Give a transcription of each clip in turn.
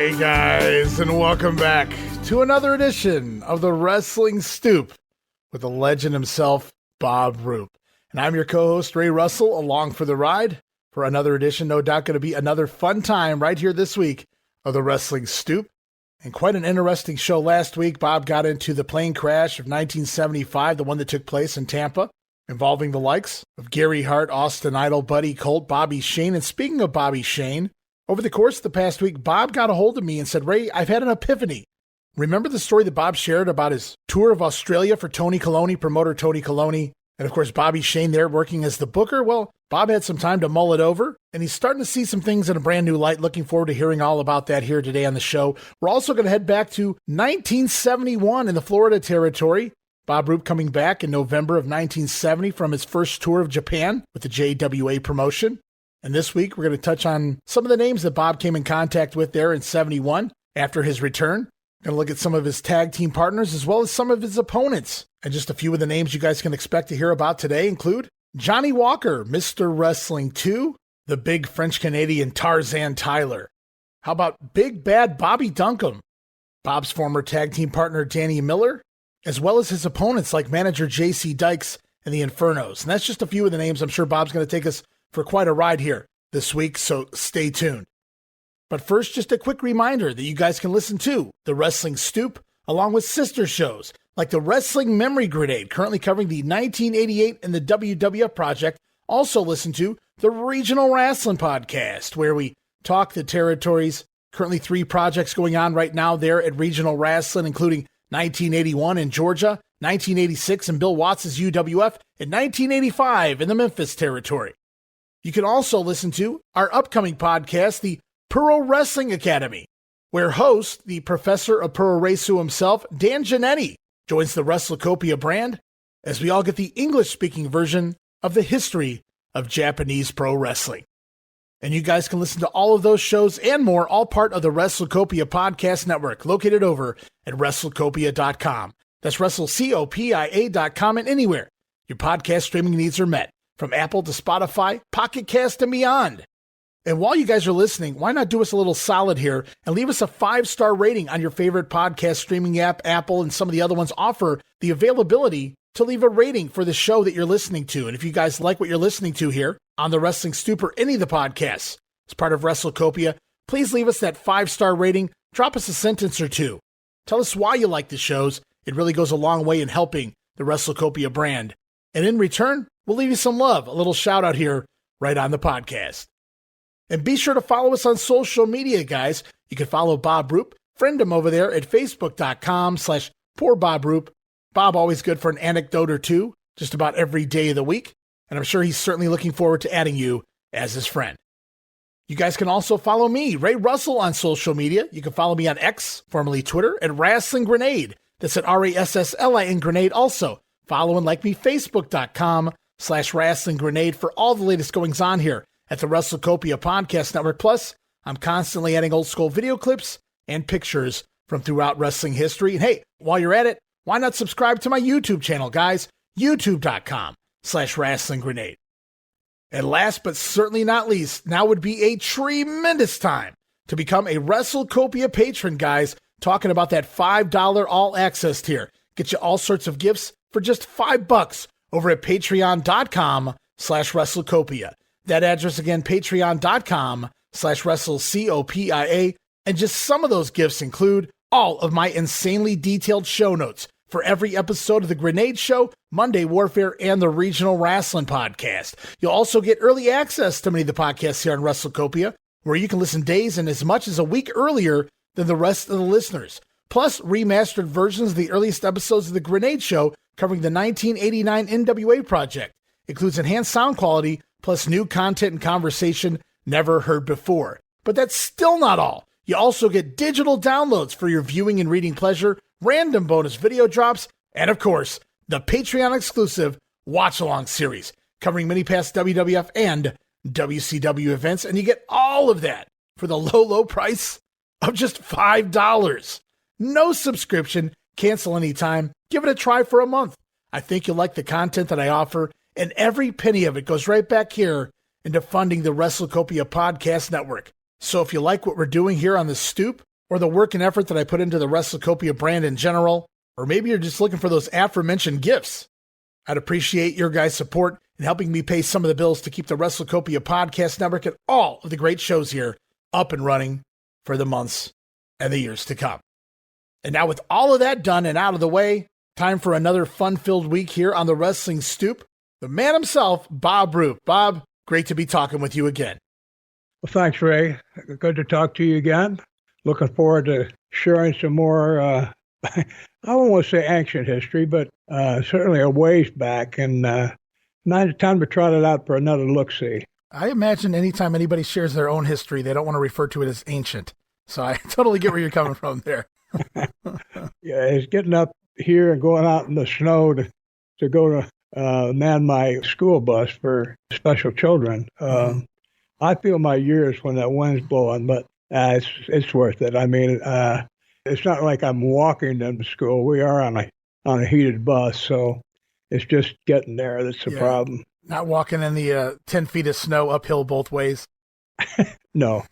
Hey guys, and welcome back to another edition of the Wrestling Stoop with the legend himself, Bob Roop. And I'm your co-host, Ray Russell, along for the ride for another edition. No doubt going to be another fun time right here this week of the Wrestling Stoop. And quite an interesting show last week. Bob got into the plane crash of 1975, the one that took place in Tampa, involving the likes of Gary Hart, Austin Idol, Buddy Colt, Bobby Shane. And speaking of Bobby Shane, over the course of the past week, Bob got a hold of me and said, Ray, I've had an epiphany. Remember the story that Bob shared about his tour of Australia for Tony Kolonie, promoter Tony Kolonie, and of course Bobby Shane there working as the booker? Well, Bob had some time to mull it over, and he's starting to see some things in a brand new light. Looking forward to hearing all about that here today on the show. We're also going to head back to 1971 in the Florida territory. Bob Roop coming back in November of 1970 from his first tour of Japan with the JWA promotion. And this week, we're going to touch on some of the names that Bob came in contact with there in 71 after his return. Going to look at some of his tag team partners as well as some of his opponents. And just a few of the names you guys can expect to hear about today include Johnny Walker, Mr. Wrestling 2, the big French-Canadian Tarzan Tyler. How about Big Bad Bobby Duncum, Bob's former tag team partner Danny Miller, as well as his opponents like manager J.C. Dykes and the Infernos. And that's just a few of the names I'm sure Bob's going to take us for quite a ride here this week, so stay tuned. But first, just a quick reminder that you guys can listen to the Wrestling Stoop along with sister shows like the Wrestling Memory Grenade, currently covering the 1988 and the WWF project. Also listen to the Regional Wrestling Podcast, where we talk the territories. Currently 3 projects going on right now there at Regional Wrestling, including 1981 in Georgia, 1986 in Bill Watts' UWF, and 1985 in the Memphis territory. You can also listen to our upcoming podcast, the Pro Wrestling Academy, where host, the professor of Pro Resu himself, Dan Giannetti, joins the WrestleCopia brand as we all get the English-speaking version of the history of Japanese pro wrestling. And you guys can listen to all of those shows and more, all part of the WrestleCopia Podcast Network, located over at WrestleCopia.com. That's WrestleCopia.com, and anywhere your podcast streaming needs are met, from Apple to Spotify, Pocket Cast, and beyond. And while you guys are listening, why not do us a little solid here and leave us a 5-star rating on your favorite podcast streaming app? Apple and some of the other ones offer the availability to leave a rating for the show that you're listening to. And if you guys like what you're listening to here on the Wrestling Stoop or any of the podcasts as part of WrestleCopia, please leave us that 5-star rating. Drop us a sentence or two. Tell us why you like the shows. It really goes a long way in helping the WrestleCopia brand. And in return, we'll leave you some love, a little shout out here right on the podcast. And be sure to follow us on social media, guys. You can follow Bob Roop, friend him over there at Facebook.com/PoorBobRoop. Bob always good for an anecdote or two, just about every day of the week. And I'm sure he's certainly looking forward to adding you as his friend. You guys can also follow me, Ray Russell, on social media. You can follow me on X, formerly Twitter, at Wrestling Grenade. That's at RASSLIN Grenade. Also, follow and like me, Facebook.com/Wrestling Grenade for all the latest goings on here at the WrestleCopia Podcast Network. Plus, I'm constantly adding old school video clips and pictures from throughout wrestling history. And hey, while you're at it, why not subscribe to my YouTube channel, guys? YouTube.com/Wrestling Grenade. And last but certainly not least, now would be a tremendous time to become a WrestleCopia patron, guys. Talking about that $5 all access tier. Get you all sorts of gifts for just $5 over at patreon.com/WrestleCopia. That address again, patreon.com/WrestleCopia. And just some of those gifts include all of my insanely detailed show notes for every episode of The Grenade Show, Monday Warfare, and the Regional Wrestling Podcast. You'll also get early access to many of the podcasts here on WrestleCopia, where you can listen days and as much as a week earlier than the rest of the listeners. Plus, remastered versions of the earliest episodes of The Grenade Show covering the 1989 NWA project. Includes enhanced sound quality, plus new content and conversation never heard before. But that's still not all. You also get digital downloads for your viewing and reading pleasure, random bonus video drops, and of course, the Patreon exclusive watch-along series covering many past WWF and WCW events. And you get all of that for the low, low price of just $5. No subscription, cancel anytime, give it a try for a month. I think you'll like the content that I offer, and every penny of it goes right back here into funding the WrestleCopia Podcast Network. So if you like what we're doing here on the Stoop, or the work and effort that I put into the WrestleCopia brand in general, or maybe you're just looking for those aforementioned gifts, I'd appreciate your guys' support in helping me pay some of the bills to keep the WrestleCopia podcast network and all of the great shows here up and running for the months and the years to come. And now with all of that done and out of the way, time for another fun-filled week here on the Wrestling Stoop. The man himself, Bob Roop. Bob, great to be talking with you again. Well, thanks, Ray. Good to talk to you again. Looking forward to sharing some more, I don't want to say ancient history, but certainly a ways back. And time to trot it out for another look-see. I imagine anytime anybody shares their own history, they don't want to refer to it as ancient. So I totally get where you're coming from there. Yeah, it's getting up here and going out in the snow to go to man my school bus for special children. I feel my years when that wind's blowing, but it's worth it. I mean, it's not like I'm walking them to school. We are on a heated bus, so it's just getting there that's the problem. Not walking in the 10 feet of snow uphill both ways. No.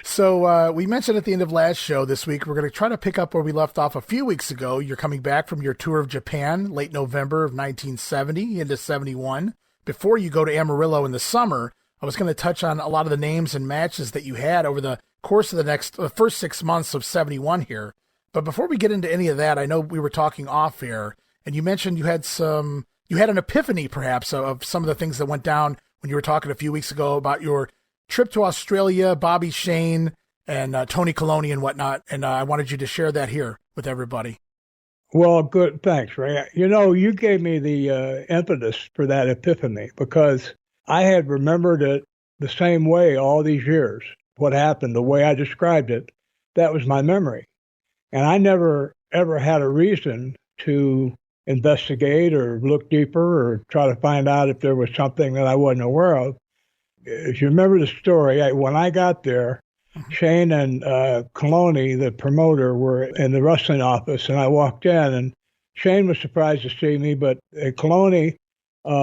So we mentioned at the end of last show this week, we're going to try to pick up where we left off a few weeks ago. You're coming back from your tour of Japan, late November of 1970 into 71. Before you go to Amarillo in the summer, I was going to touch on a lot of the names and matches that you had over the course of the first 6 months of 71 here. But before we get into any of that, I know we were talking off air, and you mentioned you had an epiphany perhaps of some of the things that went down when you were talking a few weeks ago about your trip to Australia, Bobby Shane, and Tony Kolonie and whatnot. And I wanted you to share that here with everybody. Well, good. Thanks, Ray. You know, you gave me the impetus for that epiphany because I had remembered it the same way all these years. What happened, the way I described it, that was my memory. And I never, ever had a reason to investigate or look deeper or try to find out if there was something that I wasn't aware of. If you remember the story, when I got there, Shane and Kolonie, the promoter, were in the wrestling office, and I walked in, and Shane was surprised to see me, but Kolonie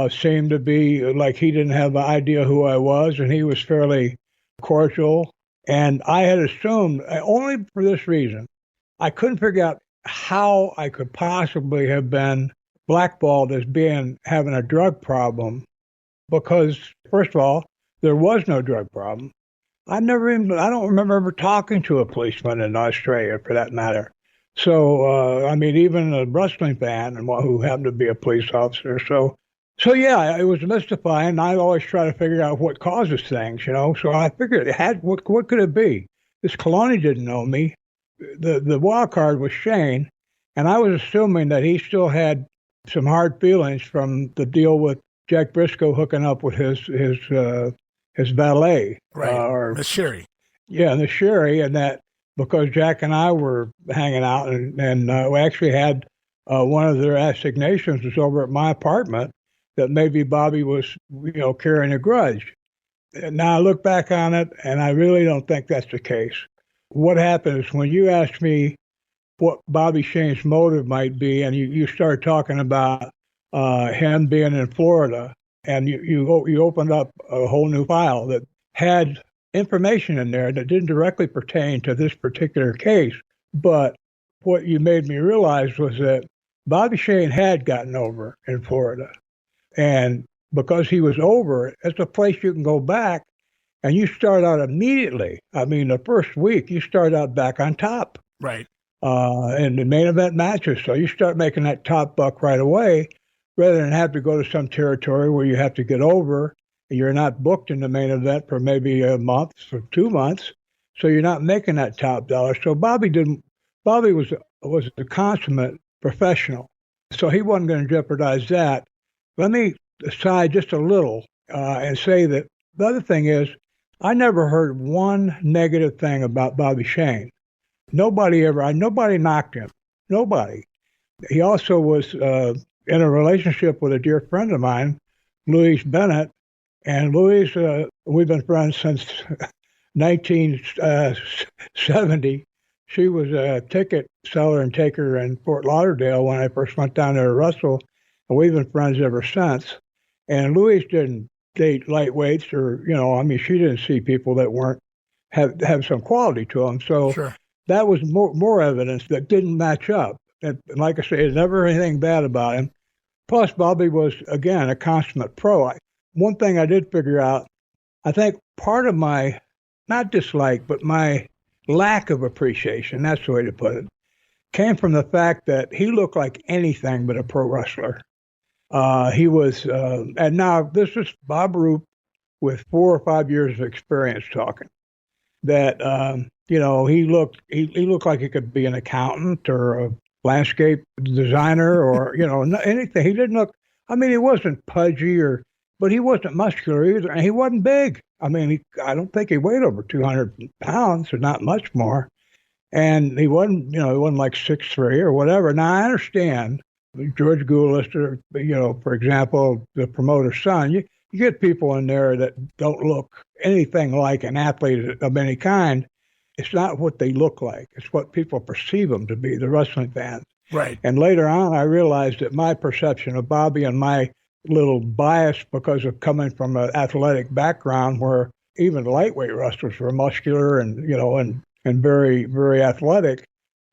seemed to be like he didn't have an idea who I was, and he was fairly cordial. And I had assumed, only for this reason, I couldn't figure out how I could possibly have been blackballed as having a drug problem, because, first of all, there was no drug problem. I don't remember ever talking to a policeman in Australia, for that matter. So, I mean, even a wrestling fan who happened to be a police officer. So yeah, it was mystifying. I always try to figure out what causes things, you know. So I figured what could it be? This Kolonie didn't know me. The wild card was Shane, and I was assuming that he still had some hard feelings from the deal with Jack Briscoe hooking up with his valet. Right, Miss Sherry. Yeah, the Sherry, and that because Jack and I were hanging out, and we actually had one of their assignations was over at my apartment, that maybe Bobby was, carrying a grudge. And now I look back on it, and I really don't think that's the case. What happened is when you asked me what Bobby Shane's motive might be, and you started talking about him being in Florida, and you opened up a whole new file that had information in there that didn't directly pertain to this particular case. But what you made me realize was that Bobby Shane had gotten over in Florida. And because he was over, it's a place you can go back and you start out immediately. I mean, the first week, you start out back on top. Right. In the main event matches. So you start making that top buck right away rather than have to go to some territory where you have to get over. You're not booked in the main event for maybe a month or 2 months. So you're not making that top dollar. So Bobby was a consummate professional. So he wasn't going to jeopardize that. Let me aside just a little and say that the other thing is, I never heard one negative thing about Bobby Shane. Nobody knocked him. Nobody. He also was in a relationship with a dear friend of mine, Louise Bennett. And Louise, we've been friends since 1970. She was a ticket seller and taker in Fort Lauderdale when I first went down there to wrestle. And we've been friends ever since. And Louise didn't date lightweights or, she didn't see people that weren't have some quality to them. So Sure. that was more evidence that didn't match up. And like I said, never anything bad about him. Plus, Bobby was, again, a consummate pro. One thing I did figure out, I think part of my, not dislike, but my lack of appreciation, that's the way to put it, came from the fact that he looked like anything but a pro wrestler. He was, and now this is Bob Roop with 4 or 5 years of experience talking. That he looked like he could be an accountant or a landscape designer or anything. He didn't look. I mean, he wasn't pudgy but he wasn't muscular either, and he wasn't big. I mean, I don't think he weighed over 200 pounds, or not much more. And he wasn't like 6'3" or whatever. Now I understand George Goulas, for example, the promoter's son. You get people in there that don't look anything like an athlete of any kind. It's not what they look like. It's what people perceive them to be, the wrestling fans. Right. And later on, I realized that my perception of Bobby and my little bias because of coming from an athletic background where even lightweight wrestlers were muscular and very, very athletic,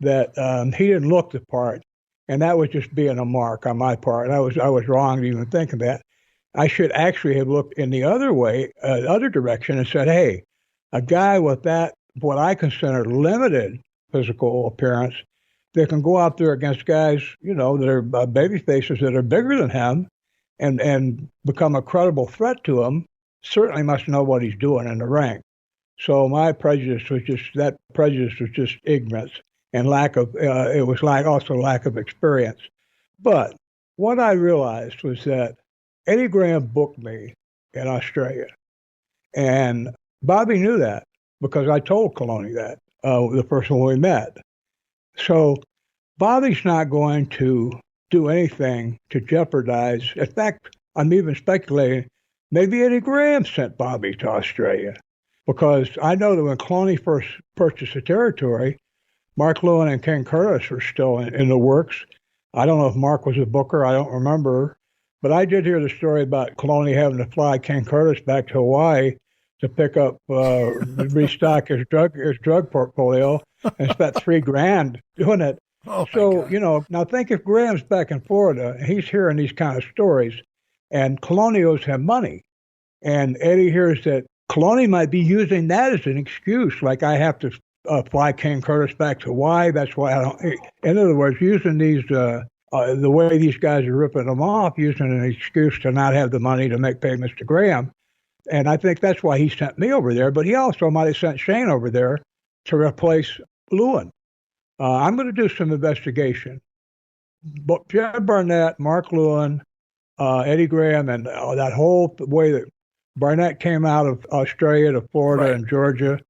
that he didn't look the part. And that was just being a mark on my part. I was wrong to even think of that. I should actually have looked in the other way, other direction, and said, hey, a guy with that, what I consider limited physical appearance, that can go out there against guys, that are baby faces that are bigger than him and become a credible threat to him, certainly must know what he's doing in the ring. So my prejudice was just ignorance and lack of experience. But what I realized was that Eddie Graham booked me in Australia, and Bobby knew that because I told Kolonie that the first one we met. So Bobby's not going to do anything to jeopardize. In fact, I'm even speculating maybe Eddie Graham sent Bobby to Australia, because I know that when Kolonie first purchased the territory, Mark Lewin and Ken Curtis were still in the works. I don't know if Mark was a booker. I don't remember. But I did hear the story about Kolonie having to fly Ken Curtis back to Hawaii to pick up, restock his drug portfolio, and spent $3,000 doing it. Oh, so, now think if Graham's back in Florida, and he's hearing these kind of stories, and Kolonie owes him money. And Eddie hears that Kolonie might be using that as an excuse, like I have to fly Ken Curtis back to Hawaii. That's why I don't. In other words, using these, the way these guys are ripping them off, using an excuse to not have the money to make payments to Graham. And I think that's why he sent me over there. But he also might have sent Shane over there to replace Lewin. I'm going to do some investigation. But Jed Barnett, Mark Lewin, Eddie Graham, and that whole way that Barnett came out of Australia to Florida and Georgia,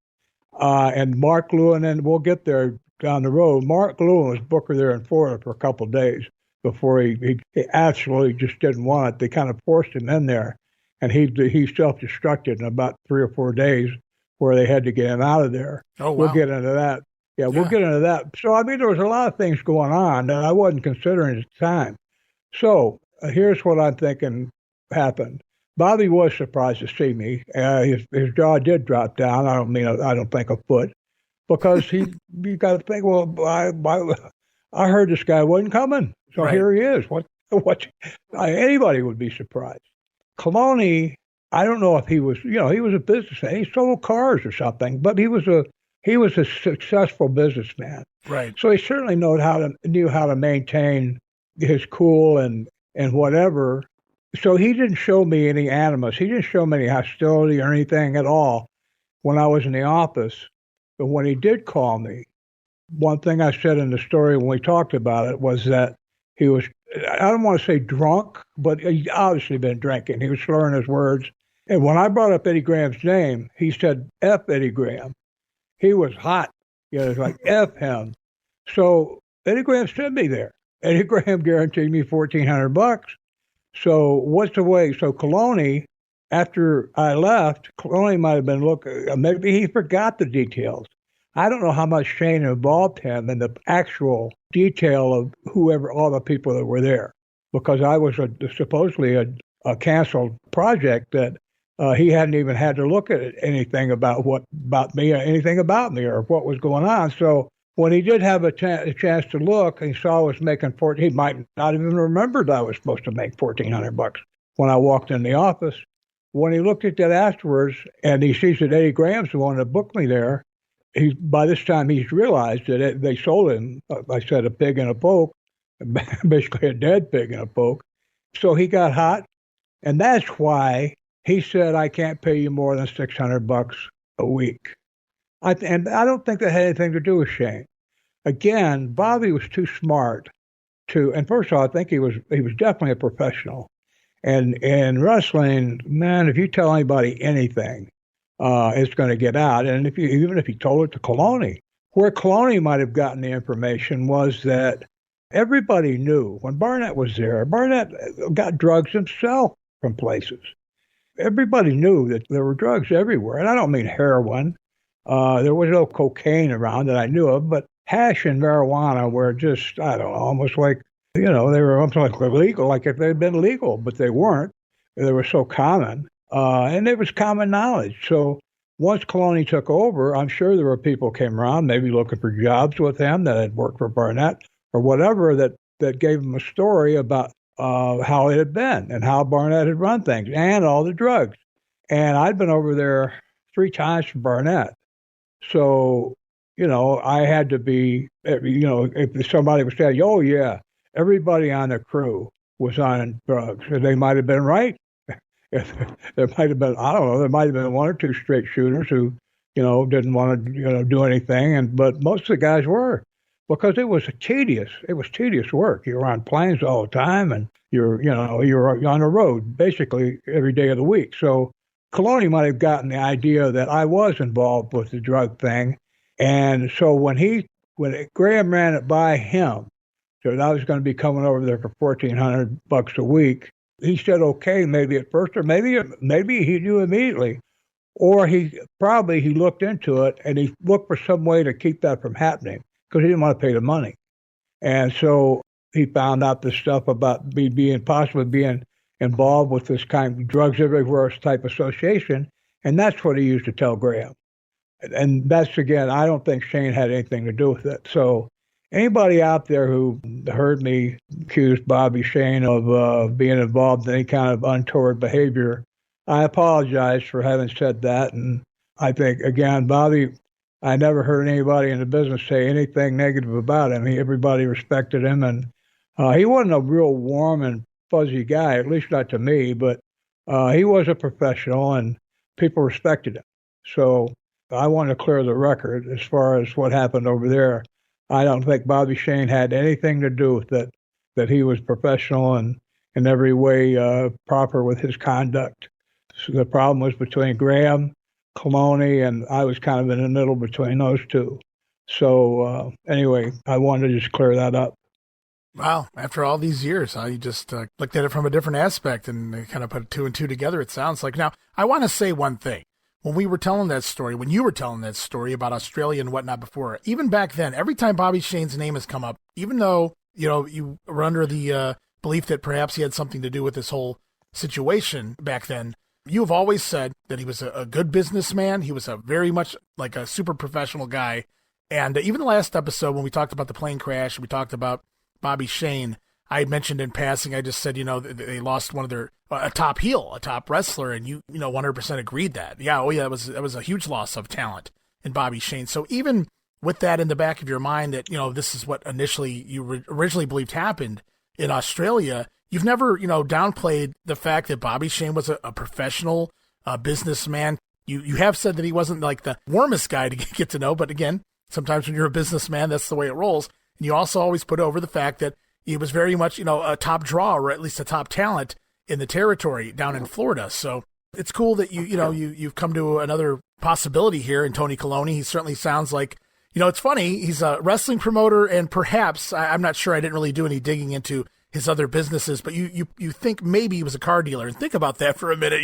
and Mark Lewin, and we'll get there down the road. Mark Lewin was booker there in Florida for a couple of days before he absolutely just didn't want it. They kind of forced him in there, and he self-destructed in about 3 or 4 days where they had to get him out of there. Oh, wow. We'll get into that. Yeah, we'll get into that. So, I mean, there was a lot of things going on that I wasn't considering at the time. So, here's what I'm thinking happened. Bobby was surprised to see me. His jaw did drop down. I don't think a foot, because you got to think. Well, I heard this guy wasn't coming, so here he is. What? Anybody would be surprised. Kolonie, I don't know if he was. He was a businessman. He sold cars or something, but he was a successful businessman. Right. So he certainly knew how to maintain his cool and whatever. So he didn't show me any animus. He didn't show me any hostility or anything at all when I was in the office. But when he did call me, one thing I said in the story when we talked about it was that he was, I don't want to say drunk, but he'd obviously been drinking. He was slurring his words. And when I brought up Eddie Graham's name, he said, F Eddie Graham. He was hot. It was like, F him. So Eddie Graham sent me there. Eddie Graham guaranteed me $1,400. So what's the way? So Kolonie, after I left, Kolonie might have been looking, maybe he forgot the details. I don't know how much Shane involved him in the actual detail of all the people that were there, because I was supposedly a canceled project that He hadn't even had to look at anything about anything about me or what was going on. So when he did have a chance to look, he saw I was making 14. He might not even remember that I was supposed to make $1,400 when I walked in the office. When he looked at that afterwards, and he sees that Eddie Graham's the one that booked me there, by this time he's realized that they sold him, I said, a pig in a poke, basically a dead pig in a poke. So he got hot, and that's why he said, I can't pay you more than $600 a week. And I don't think that had anything to do with Shane. Again, Bobby was too smart and first of all, I think he was definitely a professional. And in wrestling, man, if you tell anybody anything, it's going to get out. And even if you told it to Kolonie, where Kolonie might have gotten the information was that everybody knew when Barnett was there. Barnett got drugs himself from places. Everybody knew that there were drugs everywhere. And I don't mean heroin. There was no cocaine around that I knew of, but hash and marijuana were just, I don't know, almost like, they were almost like illegal, like if they'd been legal, but they weren't. They were so common. And it was common knowledge. So once Kolonie took over, I'm sure there were people who came around, maybe looking for jobs with him that had worked for Barnett or whatever, that gave him a story about how it had been and how Barnett had run things and all the drugs. And I'd been over there 3 times for Barnett. So, I had to be, if somebody was saying, oh, yeah, everybody on the crew was on drugs, and they might have been right. There might have been, I don't know, there might have been 1 or 2 straight shooters who, didn't want to, do anything. But most of the guys were, because it was tedious work. You were on planes all the time, and you're on the road basically every day of the week. So Kolonie might have gotten the idea that I was involved with the drug thing. And so when Graham ran it by him, so I was going to be coming over there for $1,400 a week, he said, okay, maybe at first, or maybe he knew immediately, or he looked into it and he looked for some way to keep that from happening because he didn't want to pay the money. And so he found out this stuff about possibly being involved with this kind of drugs everywhere type association. And that's what he used to tell Graham. And that's, again, I don't think Shane had anything to do with it. So anybody out there who heard me accuse Bobby Shane of being involved in any kind of untoward behavior, I apologize for having said that. And I think, again, Bobby, I never heard anybody in the business say anything negative about him. Everybody respected him, and he wasn't a real warm and fuzzy guy, at least not to me, but he was a professional, and people respected him. So I want to clear the record as far as what happened over there. I don't think Bobby Shane had anything to do with it, that he was professional and in every way proper with his conduct. So the problem was between Graham, Kolonie, and I was kind of in the middle between those two. So anyway, I wanted to just clear that up. Wow. After all these years, you just looked at it from a different aspect and kind of put 2 and 2 together, it sounds like. Now, I want to say one thing. When we were telling that story, when you were telling that story about Australia and whatnot before, even back then, every time Bobby Shane's name has come up, even though, you were under the belief that perhaps he had something to do with this whole situation back then, you have always said that he was a good businessman. He was a very much like a super professional guy. And even the last episode when we talked about the plane crash, we talked about Bobby Shane, I had mentioned in passing, I just said, they lost one of their, a top heel, a top wrestler, and you 100% agreed that. Yeah, that was a huge loss of talent in Bobby Shane. So even with that in the back of your mind that, this is what initially you originally believed happened in Australia, you've never, downplayed the fact that Bobby Shane was a professional businessman. You have said that he wasn't like the warmest guy to get to know, but again, sometimes when you're a businessman, that's the way it rolls. And you also always put over the fact that he was very much, a top draw, or at least a top talent in the territory down in Florida. So it's cool that you've come to another possibility here in Tony Kolonie. He certainly sounds like, it's funny. He's a wrestling promoter, and perhaps, I'm not sure, I didn't really do any digging into his other businesses, but you think maybe he was a car dealer, and think about that for a minute,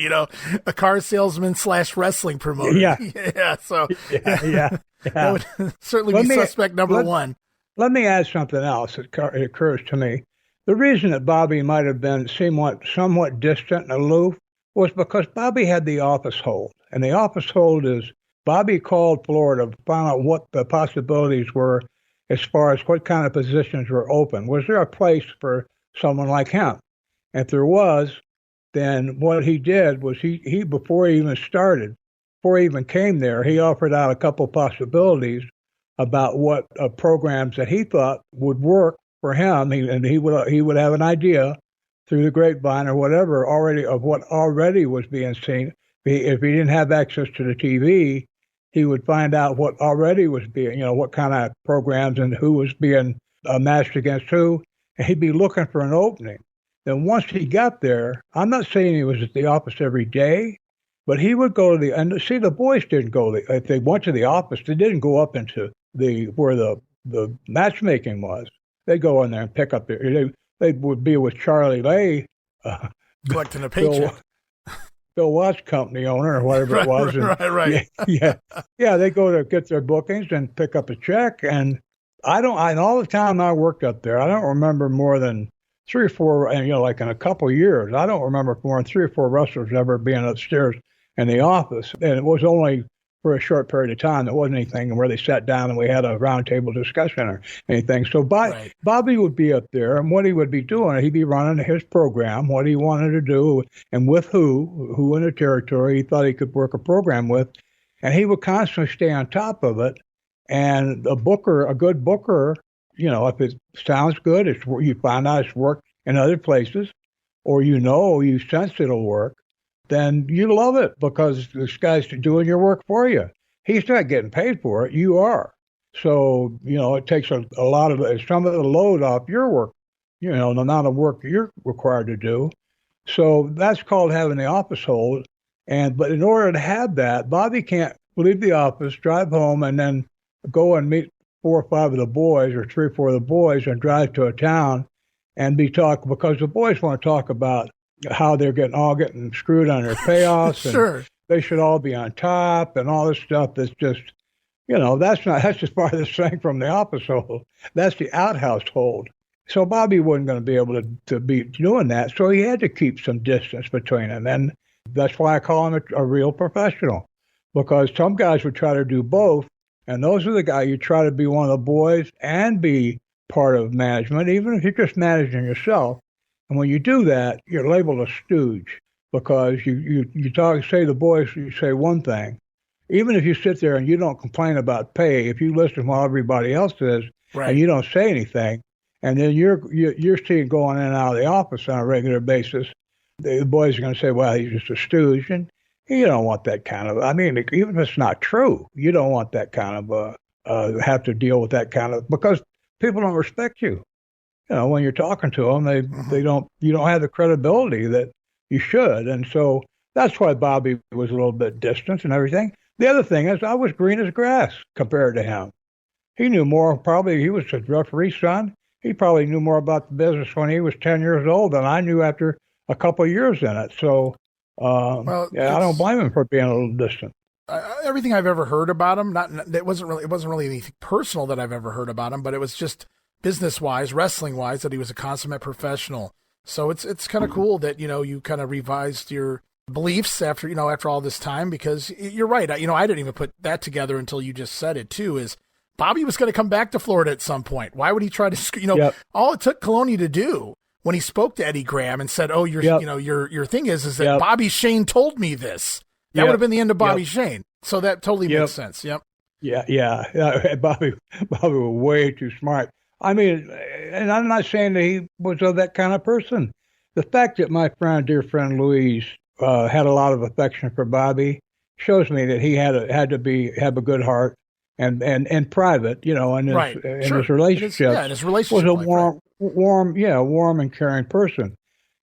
a car salesman / wrestling promoter. Yeah. Yeah. So yeah. That would certainly be suspect number one. Let me add something else that occurs to me. The reason that Bobby might have been somewhat distant and aloof was because Bobby had the office hold. And the office hold is Bobby called Florida to find out what the possibilities were as far as what kind of positions were open. Was there a place for someone like him? If there was, then what he did was he before he even started, before he even came there, he offered out a couple possibilities about what programs that he thought would work for him, and he would have an idea through the grapevine or whatever already of what already was being seen. If he didn't have access to the TV, he would find out what already was being, what kind of programs and who was being matched against who, and he'd be looking for an opening. Then once he got there, I'm not saying he was at the office every day, but he would go to the boys didn't go, if they went to the office, they didn't go up into where the matchmaking was. They'd go in there and pick up they would be with Charlie Lay, collecting a paycheck. Bill Watts company owner or whatever it was. And, right. Yeah. They go to get their bookings and pick up a check. And all the time I worked up there, I don't remember more than 3 or 4, and like in a couple of years, I don't remember more than 3 or 4 wrestlers ever being upstairs in the office. And it was only for a short period of time. There wasn't anything where they sat down and we had a roundtable discussion or anything. So Bobby would be up there, and what he would be doing, he'd be running his program, what he wanted to do, and with who in the territory he thought he could work a program with. And he would constantly stay on top of it. And a good booker, if it sounds good, you find out it's worked in other places, or you sense it'll work, then you love it because this guy's doing your work for you. He's not getting paid for it. You are. So, it takes a lot of some of the load off your work, the amount of work you're required to do. So that's called having the office hold. But in order to have that, Bobby can't leave the office, drive home, and then go and meet 4 or 5 of the boys or 3 or 4 of the boys and drive to a town and because the boys want to talk about how they're getting screwed on their payoffs. Sure. And they should all be on top and all this stuff that's just, that's just part of the thing from the office hold. That's the outhouse hold. So Bobby wasn't going to be able to be doing that. So he had to keep some distance between them. And that's why I call him a real professional, because some guys would try to do both. And those are the guys you try to be one of the boys and be part of management, even if you're just managing yourself. And when you do that, you're labeled a stooge because you say the boys, you say one thing. Even if you sit there and you don't complain about pay, if you listen while everybody else is, right, and you don't say anything, and then you're seen going in and out of the office on a regular basis, the boys are going to say, well, he's just a stooge. And you don't want that kind of, even if it's not true, you don't want that kind of, have to deal with that kind of, because people don't respect you. When you're talking to them, you don't have the credibility that you should. And so that's why Bobby was a little bit distant and everything. The other thing is I was green as grass compared to him. He knew more, he was a referee's son. He probably knew more about the business when he was 10 years old than I knew after a couple of years in it. So, I don't blame him for being a little distant. Everything I've ever heard about him, it wasn't really anything personal that I've ever heard about him, but it was just business-wise, wrestling-wise, that he was a consummate professional. So it's kind of cool that, you kind of revised your beliefs after all this time, because you're right. I didn't even put that together until you just said it too, is Bobby was going to come back to Florida at some point. Why would he try to, all it took Kolonie to do when he spoke to Eddie Graham and said, oh, your thing is that Bobby Shane told me this. That would have been the end of Bobby Shane. So that totally makes sense. Yep. Yeah. Bobby was way too smart. And I'm not saying that he was that kind of person. The fact that my dear friend Louise, had a lot of affection for Bobby shows me that he had to have a good heart and private, in his relationship. His relationship was a warm and caring person.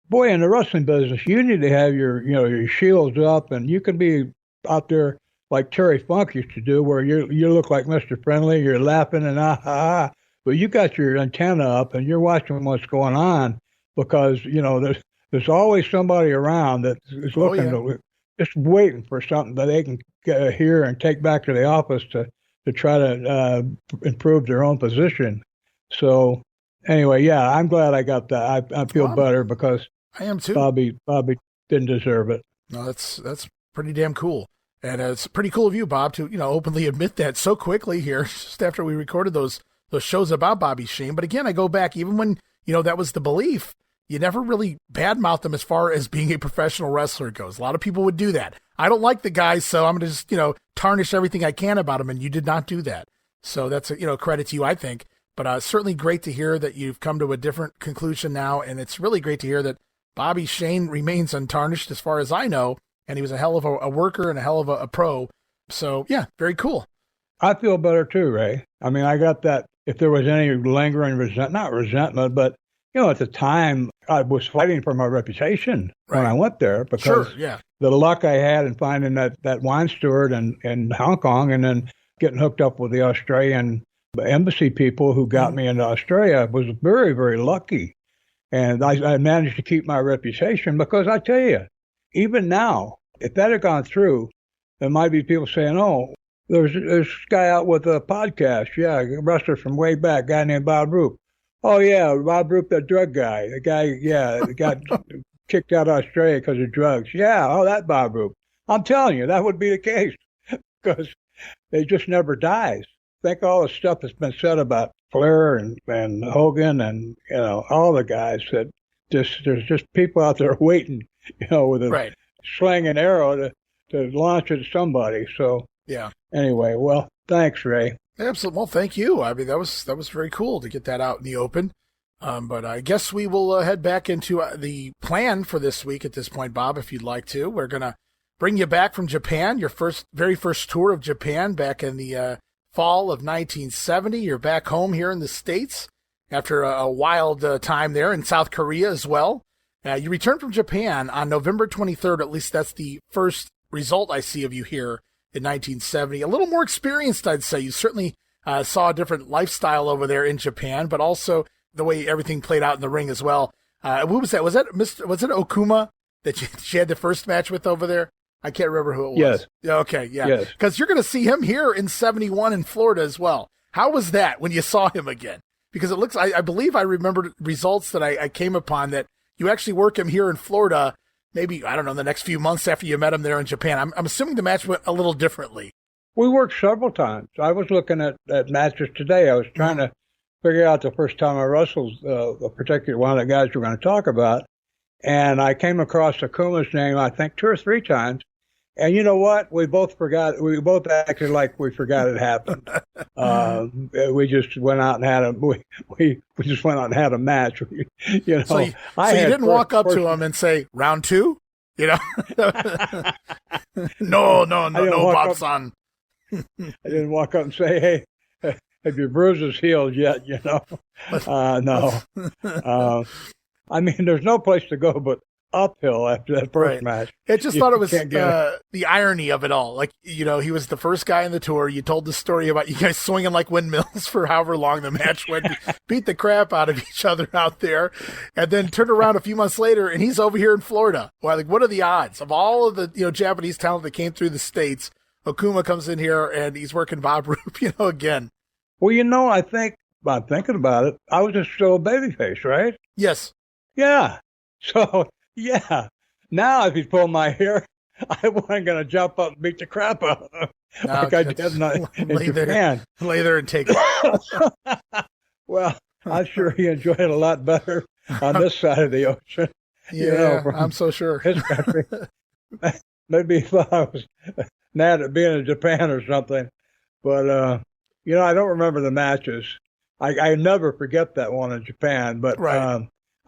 Boy, in the wrestling business, you need to have your shields up, and you can be out there like Terry Funk used to do, where you look like Mr. Friendly, you're laughing and but you got your antenna up and you're watching what's going on, because there's always somebody around that is looking, just waiting for something that they can hear and take back to the office to try to improve their own position. So anyway, I'm glad I got that. I feel better because I am too. Bobby didn't deserve it. No, that's pretty damn cool. And it's pretty cool of you, Bob, to, openly admit that so quickly here, just after we recorded those shows about Bobby Shane. But again, I go back, even when, that was the belief, you never really badmouthed him as far as being a professional wrestler goes. A lot of people would do that. I don't like the guy, so I'm going to just, tarnish everything I can about him, and you did not do that. So that's a, credit to you, I think. But certainly great to hear that you've come to a different conclusion now, and it's really great to hear that Bobby Shane remains untarnished as far as I know, and he was a hell of a worker and a hell of a pro. So, yeah, very cool. I feel better too, Ray. I mean, I got that, if there was any lingering not resentment, but, at the time, I was fighting for my reputation when I went there because the luck I had in finding that wine steward in Hong Kong and then getting hooked up with the Australian embassy people who got me into Australia was very, very lucky. And I managed to keep my reputation because I tell you, even now, if that had gone through, there might be people saying, oh, there's this guy out with a podcast. Yeah, a wrestler from way back, a guy named Bob Roop. Oh, yeah, Bob Roop, that drug guy. The guy, got kicked out of Australia because of drugs. Yeah, oh, that Bob Roop. I'm telling you, that would be the case because it just never dies. Think all the stuff that's been said about Flair and Hogan and, all the guys that there's just people out there waiting, with a sling and arrow to launch at somebody. So, anyway, well, thanks, Ray. Absolutely. Well, thank you. I mean, that was very cool to get that out in the open. But I guess we will head back into the plan for this week at this point, Bob, if you'd like to. We're going to bring you back from Japan, your very first tour of Japan back in the fall of 1970. You're back home here in the States after a wild time there in South Korea as well. You returned from Japan on November 23rd. At least that's the first result I see of you here in 1970. A little more experienced, I'd say. You certainly saw a different lifestyle over there in Japan, but also the way everything played out in the ring as well. Who was that? Was it Okuma that she had the first match with over there? I can't remember who it was. Yes. Okay, yeah. Yes. Because you're going to see him here in 71 in Florida as well. How was that when you saw him again? Because it looks, I believe I remembered results that I came upon that you actually work him here in Florida, maybe, I don't know, the next few months after you met him there in Japan. I'm assuming the match went a little differently. We worked several times. I was looking at matches today. I was trying to figure out the first time I wrestled a particular one of the guys we're going to talk about. And I came across Okuma's name, I think, 2 or 3 times. And you know what? We both acted like we forgot it happened. We just went out and had we just went out and had a match. So you didn't walk up to him and say, round 2? No, Bob-san. I didn't walk up and say, hey, have your bruises healed yet? No. I mean, there's no place to go but uphill after that first match. I just thought it was the irony of it all. Like, he was the first guy in the tour. You told the story about you guys swinging like windmills for however long the match went, beat the crap out of each other out there, and then turned around a few months later and he's over here in Florida. Well, like, what are the odds of all of the Japanese talent that came through the States? Okuma comes in here and he's working Bob Roop, again. Well, I think, by thinking about it, I was just still a babyface, right? Yes. Yeah. So, yeah. Now, if he'd pulled my hair, I wasn't going to jump up and beat the crap out of him like I did in Japan. Lay there and take it. Well, I'm sure he enjoyed it a lot better on this side of the ocean. Yeah, I'm so sure. His country. Maybe he thought I was mad at being in Japan or something. But, I don't remember the matches. I never forget that one in Japan, but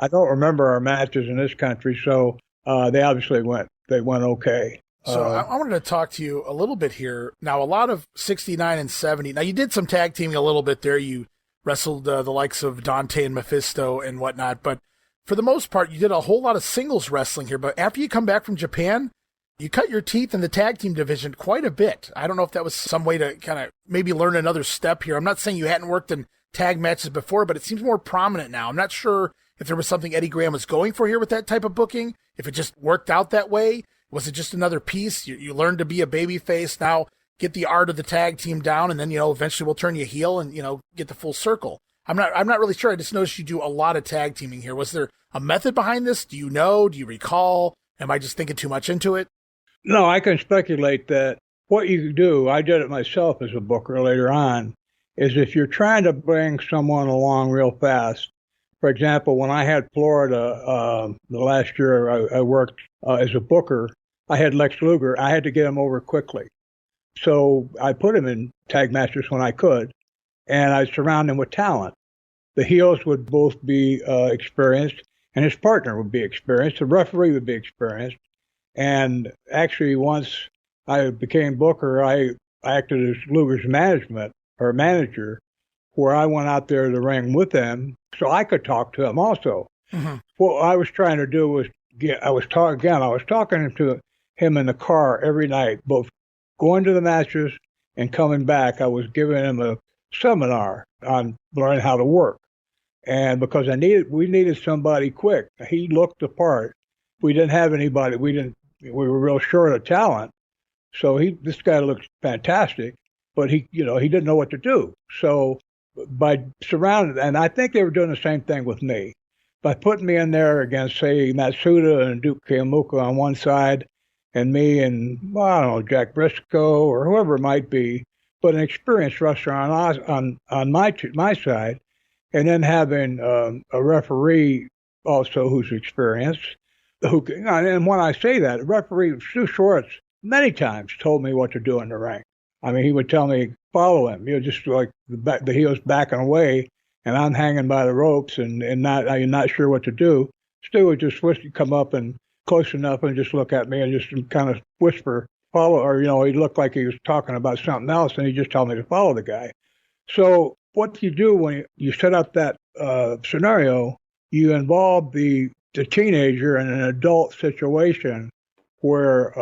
I don't remember our matches in this country, so they obviously went okay. So I wanted to talk to you a little bit here. Now, a lot of 69 and 70. Now, you did some tag teaming a little bit there. You wrestled the likes of Dante and Mephisto and whatnot, but for the most part, you did a whole lot of singles wrestling here. But after you come back from Japan, you cut your teeth in the tag team division quite a bit. I don't know if that was some way to kind of maybe learn another step here. I'm not saying you hadn't worked in tag matches before, but it seems more prominent now. I'm not sure if there was something Eddie Graham was going for here with that type of booking, if it just worked out that way. Was it just another piece? You learned to be a babyface, now get the art of the tag team down, and then, eventually we'll turn you heel and, get the full circle. I'm not really sure. I just noticed you do a lot of tag teaming here. Was there a method behind this? Do you recall? Am I just thinking too much into it? No, I can speculate that what you do, I did it myself as a booker later on, is if you're trying to bring someone along real fast. For example, when I had Florida the last year I worked as a booker, I had Lex Luger. I had to get him over quickly. So I put him in tag matches when I could, and I'd surround him with talent. The heels would both be experienced, and his partner would be experienced. The referee would be experienced. And actually, once I became booker, I acted as Luger's manager, where I went out there to the ring with him so I could talk to him also. Mm-hmm. What I was trying to do was, I was talking to him in the car every night, both going to the matches and coming back. I was giving him a seminar on learning how to work. And because we needed somebody quick. He looked the part. We didn't have anybody. We were real short of talent. So this guy looked fantastic, but he didn't know what to do. So by surrounding, and I think they were doing the same thing with me, by putting me in there against, say, Matsuda and Duke Kiyomuka on one side, and me and, well, I don't know, Jack Briscoe or whoever it might be, but an experienced wrestler on my side, and then having a referee also who's experienced. And when I say that, referee Stu Schwartz many times told me what to do in the ring. I mean, he would tell me, follow him. Just like the heels backing away, and I'm hanging by the ropes and I'm not sure what to do. Stu would just come up and close enough and just look at me and just kind of whisper, follow, or, he looked like he was talking about something else, and he just told me to follow the guy. So what you do when you set up that scenario, you involve the teenager in an adult situation where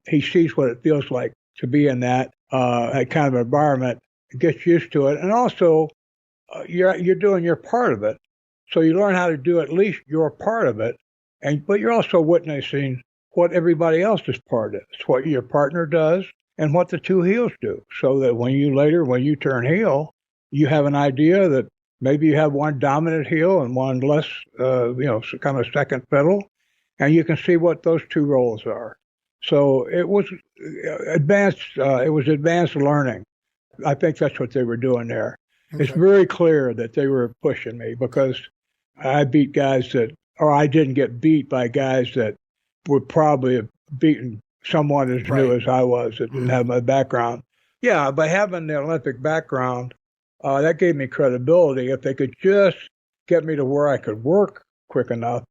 he sees what it feels like to be in that kind of environment, gets used to it, and also you're doing your part of it. So you learn how to do at least your part of it, but you're also witnessing what everybody else's part is, what your partner does, and what the two heels do. So that when you turn heel, you have an idea that maybe you have one dominant heel and one less, kind of second fiddle, and you can see what those two roles are. So it was advanced. It was advanced learning. I think that's what they were doing there. Okay. It's very clear that they were pushing me because I beat guys I didn't get beat by guys that would probably have beaten someone as new as I was that didn't have my background. Yeah, by having the Olympic background, that gave me credibility. If they could just get me to where I could work quick enough,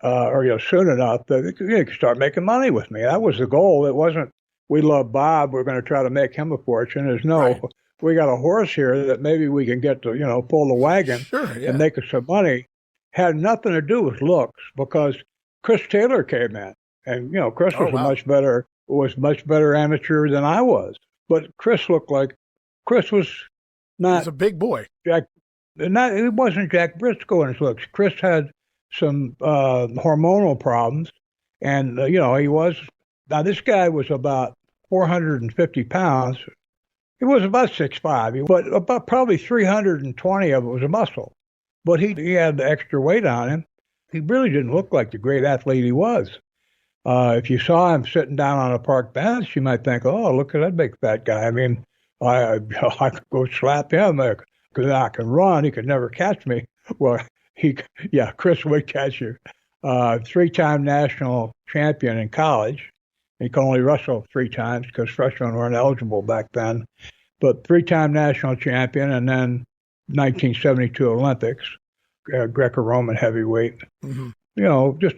or soon enough, that they could start making money with me. That was the goal. It wasn't, we love Bob, we're going to try to make him a fortune. There's no, we got a horse here that maybe we can get to, pull the wagon and make us some money. Had nothing to do with looks, because Chris Taylor came in, and Chris was much better amateur than I was. But Chris was not. He's a big boy. It wasn't Jack Briscoe in his looks. Chris had some hormonal problems, and this guy was about 450 pounds. He was about 6'5", but about probably 320 of it was a muscle. But he had the extra weight on him. He really didn't look like the great athlete he was. If you saw him sitting down on a park bench, you might think, oh, look at that big fat guy. I mean, I could go slap him because I can run. He could never catch me. Well, Chris would catch you. 3-time national champion in college. He could only wrestle 3 times because freshmen weren't eligible back then. But 3-time national champion, and then 1972 Olympics, Greco-Roman heavyweight. Mm-hmm.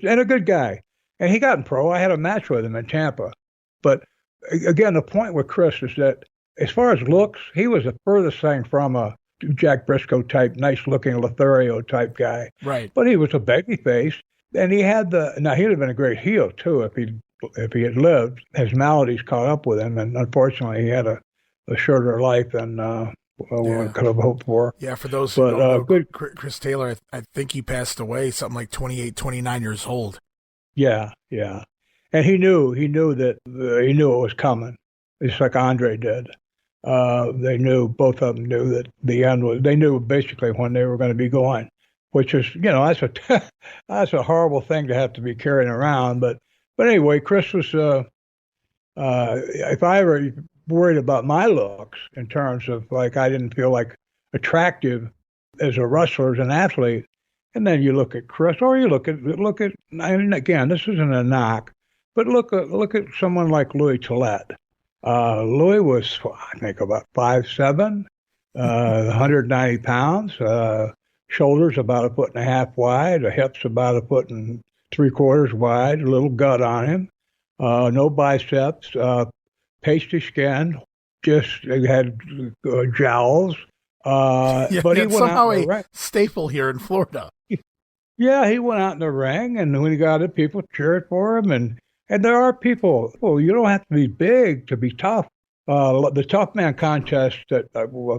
And a good guy. And he got in pro. I had a match with him in Tampa. But again, the point with Chris is that as far as looks, he was the furthest thing from a Jack Briscoe type, nice-looking Lothario type guy. Right. But he was a baby face, and he had he'd have been a great heel too if he had lived. His maladies caught up with him, and unfortunately, he had a shorter life than one could have hoped for. Yeah, for those who don't know, Chris Taylor, I think he passed away something like 28, 29 years old. Yeah, and he knew it was coming. It's like Andre did. Both of them knew that the end was. They knew basically when they were going to be going, which is that's a horrible thing to have to be carrying around. But But anyway, Chris was, if I ever worried about my looks in terms of like I didn't feel like attractive as a wrestler, as an athlete, and then you look at Chris, or you look at, and again, this isn't a knock, but look at someone like Louis Tillett. Louis was, I think, about 5'7", 190 pounds, shoulders about a foot and a half wide, the hips about a foot and 3/4 wide, a little gut on him, no biceps, pasty skin, just had jowls. But he went somehow a staple here in Florida. Yeah, he went out in the ring, and when he got it, people cheered for him. And there are people, well, you don't have to be big to be tough. The Tough Man contest that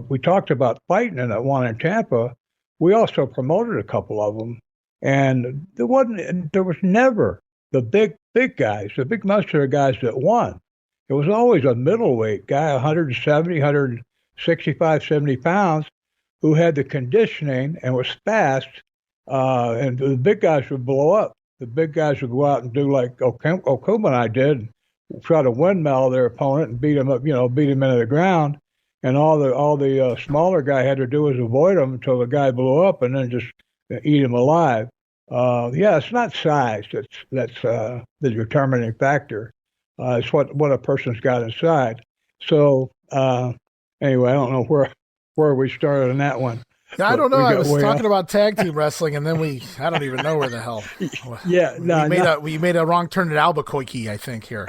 we talked about fighting in that one in Tampa, we also promoted a couple of them. And there was never the big guys, the big muscular guys that won. It was always a middleweight guy, 170, 165, 70 pounds, who had the conditioning and was fast. And the big guys would blow up. The big guys would go out and do like Okuma and I did, try to windmill their opponent and beat him up, beat him into the ground. And all the smaller guy had to do was avoid him until the guy blew up and then just eat him alive. It's not size that's the determining factor. It's what a person's got inside. So anyway, I don't know where we started on that one. Yeah, I don't know. I was talking about tag team wrestling, and then I don't even know where the hell. We made a wrong turn at Albuquerque, I think, here.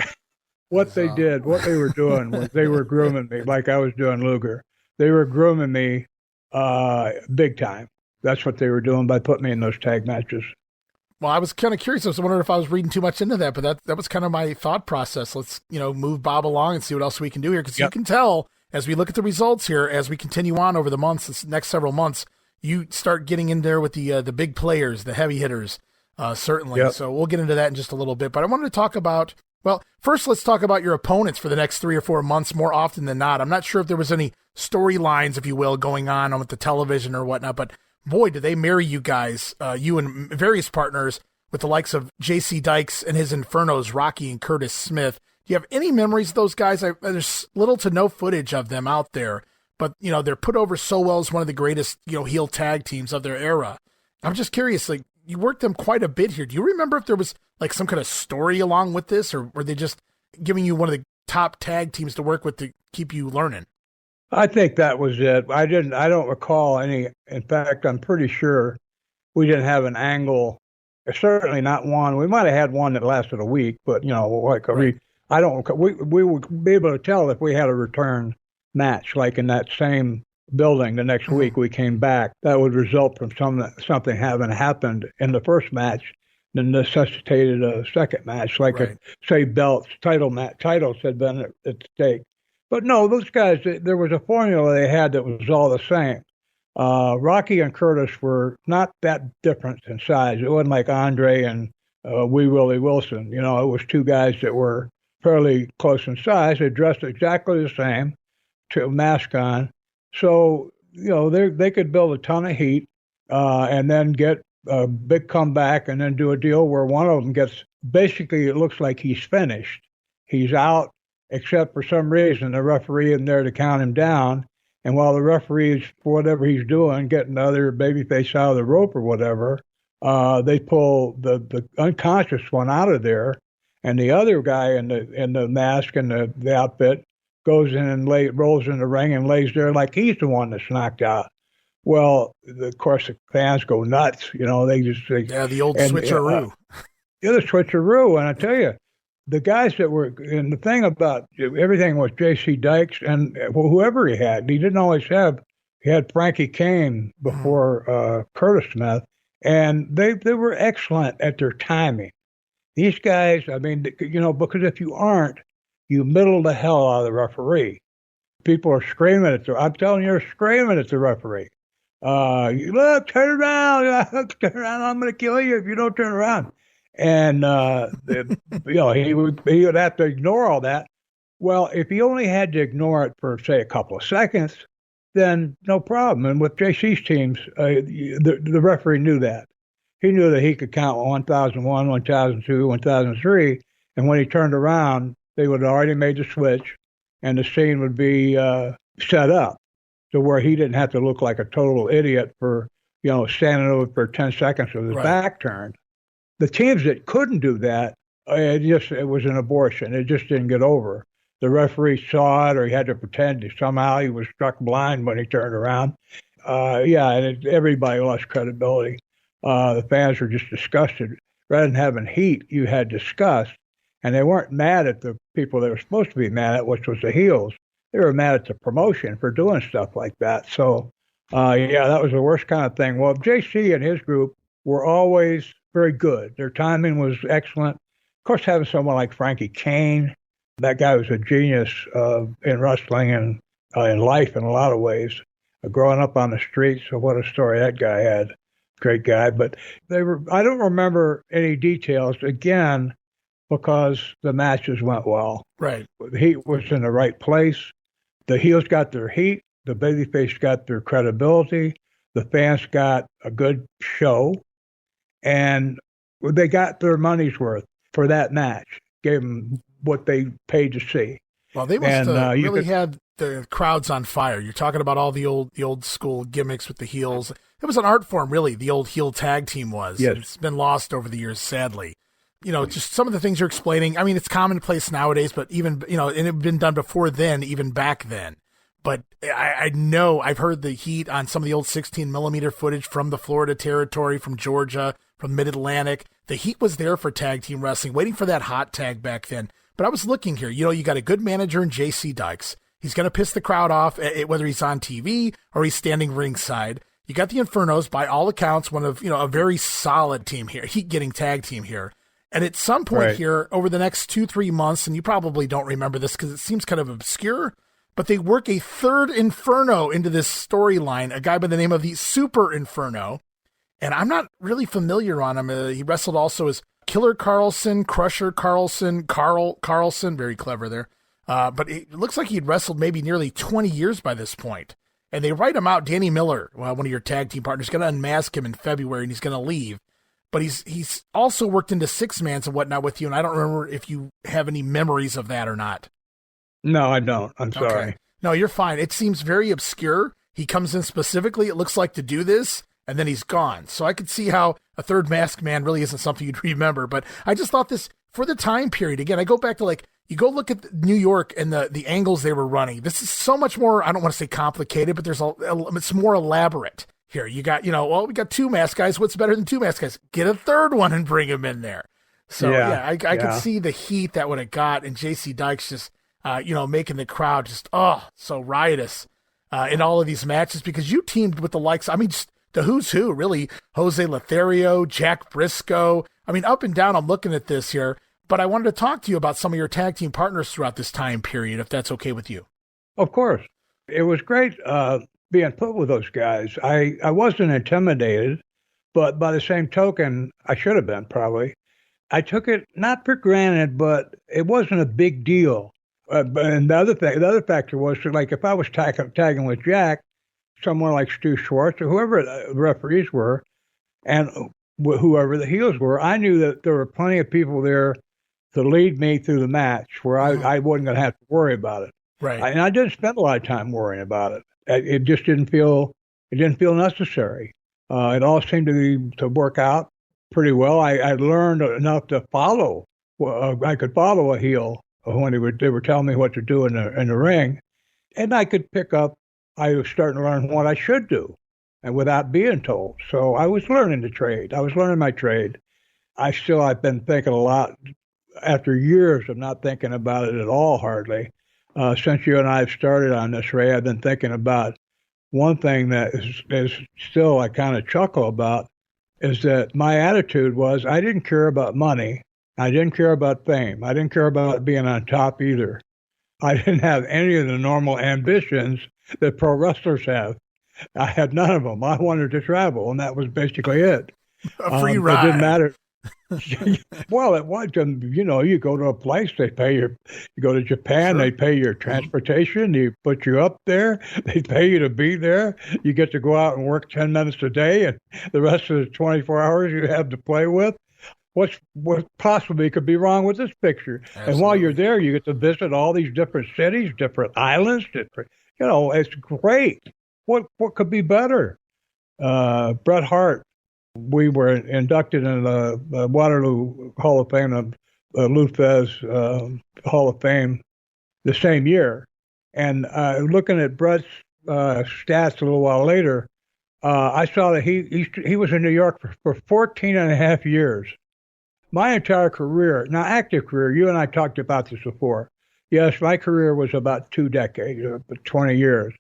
What they were doing was they were grooming me like I was doing Luger. They were grooming me big time. That's what they were doing by putting me in those tag matches. Well, I was kind of curious. I was wondering if I was reading too much into that, but that was kind of my thought process. Let's, move Bob along and see what else we can do here. Because you can tell as we look at the results here, as we continue on over the months, this next several months, you start getting in there with the big players, the heavy hitters, certainly. Yep. So we'll get into that in just a little bit. But I wanted to talk about, first let's talk about your opponents for the next 3 or 4 months more often than not. I'm not sure if there was any storylines, if you will, going on with the television or whatnot, but boy, did they marry you guys, you and various partners, with the likes of J.C. Dykes and his Infernos, Rocky and Curtis Smith. Do you have any memories of those guys? There's little to no footage of them out there, but, they're put over so well as one of the greatest, heel tag teams of their era. I'm just curious, like, you worked them quite a bit here. Do you remember if there was, like, some kind of story along with this, or were they just giving you one of the top tag teams to work with to keep you learning? I think that was it. I don't recall any. In fact, I'm pretty sure we didn't have an angle. Certainly not one. We might have had one that lasted a week, but right. We would be able to tell if we had a return match, like in that same building the next week we came back. That would result from something having happened in the first match that necessitated a second match, like say belts, titles had been at stake. But no, those guys, there was a formula they had that was all the same. Rocky and Curtis were not that different in size. It wasn't like Andre and Wee Willie Wilson. It was two guys that were fairly close in size. They dressed exactly the same, to mask on. So, they could build a ton of heat and then get a big comeback and then do a deal where one of them gets, basically it looks like he's finished. He's out, except for some reason the referee isn't there to count him down. And while the referee's, for whatever he's doing, getting the other babyface out of the rope or whatever, they pull the unconscious one out of there. And the other guy in the mask and the outfit goes in and rolls in the ring and lays there like he's the one that's knocked out. Well, of course, the fans go nuts. They just say, the old switcheroo. The switcheroo. And I tell you, the guys that were, and the thing about everything was J.C. Dykes and whoever he didn't always have. He had Frankie Kane before Curtis Smith, and they were excellent at their timing. These guys, because if you aren't, you middle the hell out of the referee. People are screaming at I'm telling you, they're screaming at the referee. Look, turn around, I'm going to kill you if you don't turn around. And, he would have to ignore all that. Well, if he only had to ignore it for, say, a couple of seconds, then no problem. And with JC's teams, the referee knew that. He knew that he could count 1001, 1002, 1003, And when he turned around, they would have already made the switch, and the scene would be set up to where he didn't have to look like a total idiot for, standing over for 10 seconds with his back turned. The teams that couldn't do that, it was an abortion. It just didn't get over. The referee saw it, or he had to pretend somehow he was struck blind when he turned around. Everybody lost credibility. The fans were just disgusted. Rather than having heat, you had disgust. And they weren't mad at the people they were supposed to be mad at, which was the heels. They were mad at the promotion for doing stuff like that. So, that was the worst kind of thing. Well, JC and his group were always very good. Their timing was excellent. Of course, having someone like Frankie Kane, that guy was a genius in wrestling and in life in a lot of ways. Growing up on the streets, so what a story that guy had. Great guy. But I don't remember any details, again, because the matches went well. Right. The heat was in the right place. The heels got their heat. The babyface got their credibility. The fans got a good show. And they got their money's worth for that match. Gave them what they paid to see. Well, they must have really had the crowds on fire. You're talking about all the old school gimmicks with the heels. It was an art form, really, the old heel tag team was. Yes. It's been lost over the years, sadly. Just some of the things you're explaining. I mean, it's commonplace nowadays, but even, and it had been done before then, even back then. But I know I've heard the heat on some of the old 16 millimeter footage from the Florida territory, from Georgia, from Mid-Atlantic. The heat was there for tag team wrestling, waiting for that hot tag back then. But I was looking here, you got a good manager in JC Dykes. He's going to piss the crowd off, whether he's on TV or he's standing ringside. You got the Infernos, by all accounts, one of, a very solid team here, heat-getting tag team here. And at some point here, over the next 2-3 months, and you probably don't remember this because it seems kind of obscure, but they work a third Inferno into this storyline, a guy by the name of the Super Inferno. And I'm not really familiar on him. He wrestled also as Killer Carlson, Crusher Carlson, Carl Carlson, very clever there. But it looks like he'd wrestled maybe nearly 20 years by this point. And they write him out, Danny Miller, one of your tag team partners, going to unmask him in February, and he's going to leave. But he's also worked into six-mans and whatnot with you, and I don't remember if you have any memories of that or not. No, I don't. I'm sorry. Okay. No, you're fine. It seems very obscure. He comes in specifically, it looks like, to do this, and then he's gone. So I could see how a third masked man really isn't something you'd remember. But I just thought this, for the time period, again, I go back to, you go look at New York and the angles they were running. This is so much more, I don't want to say complicated, but it's more elaborate. Here, you got, we got two masked guys. What's better than two masked guys? Get a third one and bring him in there. So, I could see the heat that would have got, and JC Dykes just, making the crowd just, so riotous in all of these matches, because you teamed with the likes, just the who's who, really. Jose Lothario, Jack Briscoe. Up and down, I'm looking at this here, but I wanted to talk to you about some of your tag team partners throughout this time period, if that's okay with you. Of course. It was great being put with those guys. I wasn't intimidated, but by the same token, I should have been probably. I took it not for granted, but it wasn't a big deal. And the other factor was, if I was tagging with Jack, someone like Stu Schwartz or whoever the referees were, and whoever the heels were, I knew that there were plenty of people there to lead me through the match where I wasn't going to have to worry about it. Right. And I didn't spend a lot of time worrying about it. It just didn't feel necessary. It all seemed to work out pretty well. I learned enough to follow. I could follow a heel when they were telling me what to do in the ring, and I could pick up. I was starting to learn what I should do, and without being told. So I was learning the trade. I was learning my trade. I've been thinking a lot after years of not thinking about it at all, hardly. Since you and I have started on this, Ray, I've been thinking about one thing that is still I kind of chuckle about, is that my attitude was I didn't care about money. I didn't care about fame. I didn't care about being on top either. I didn't have any of the normal ambitions that pro wrestlers have. I had none of them. I wanted to travel, and that was basically it. A free ride. It didn't matter. Well, it was, you go to a place, you go to Japan, They pay your transportation, they put you up there, they pay you to be there, you get to go out and work 10 minutes a day, and the rest of the 24 hours you have to play with. what possibly could be wrong with this picture? Absolutely. And while you're there, you get to visit all these different cities, different islands, different, it's great. What could be better? Bret Hart, we were inducted in the Waterloo Hall of Fame, the Lou Fez Hall of Fame the same year. And looking at Bret's stats a little while later, I saw that he was in New York for 14 and a half years. My entire career, now active career, you and I talked about this before. Yes, my career was about 2 decades, 20 years,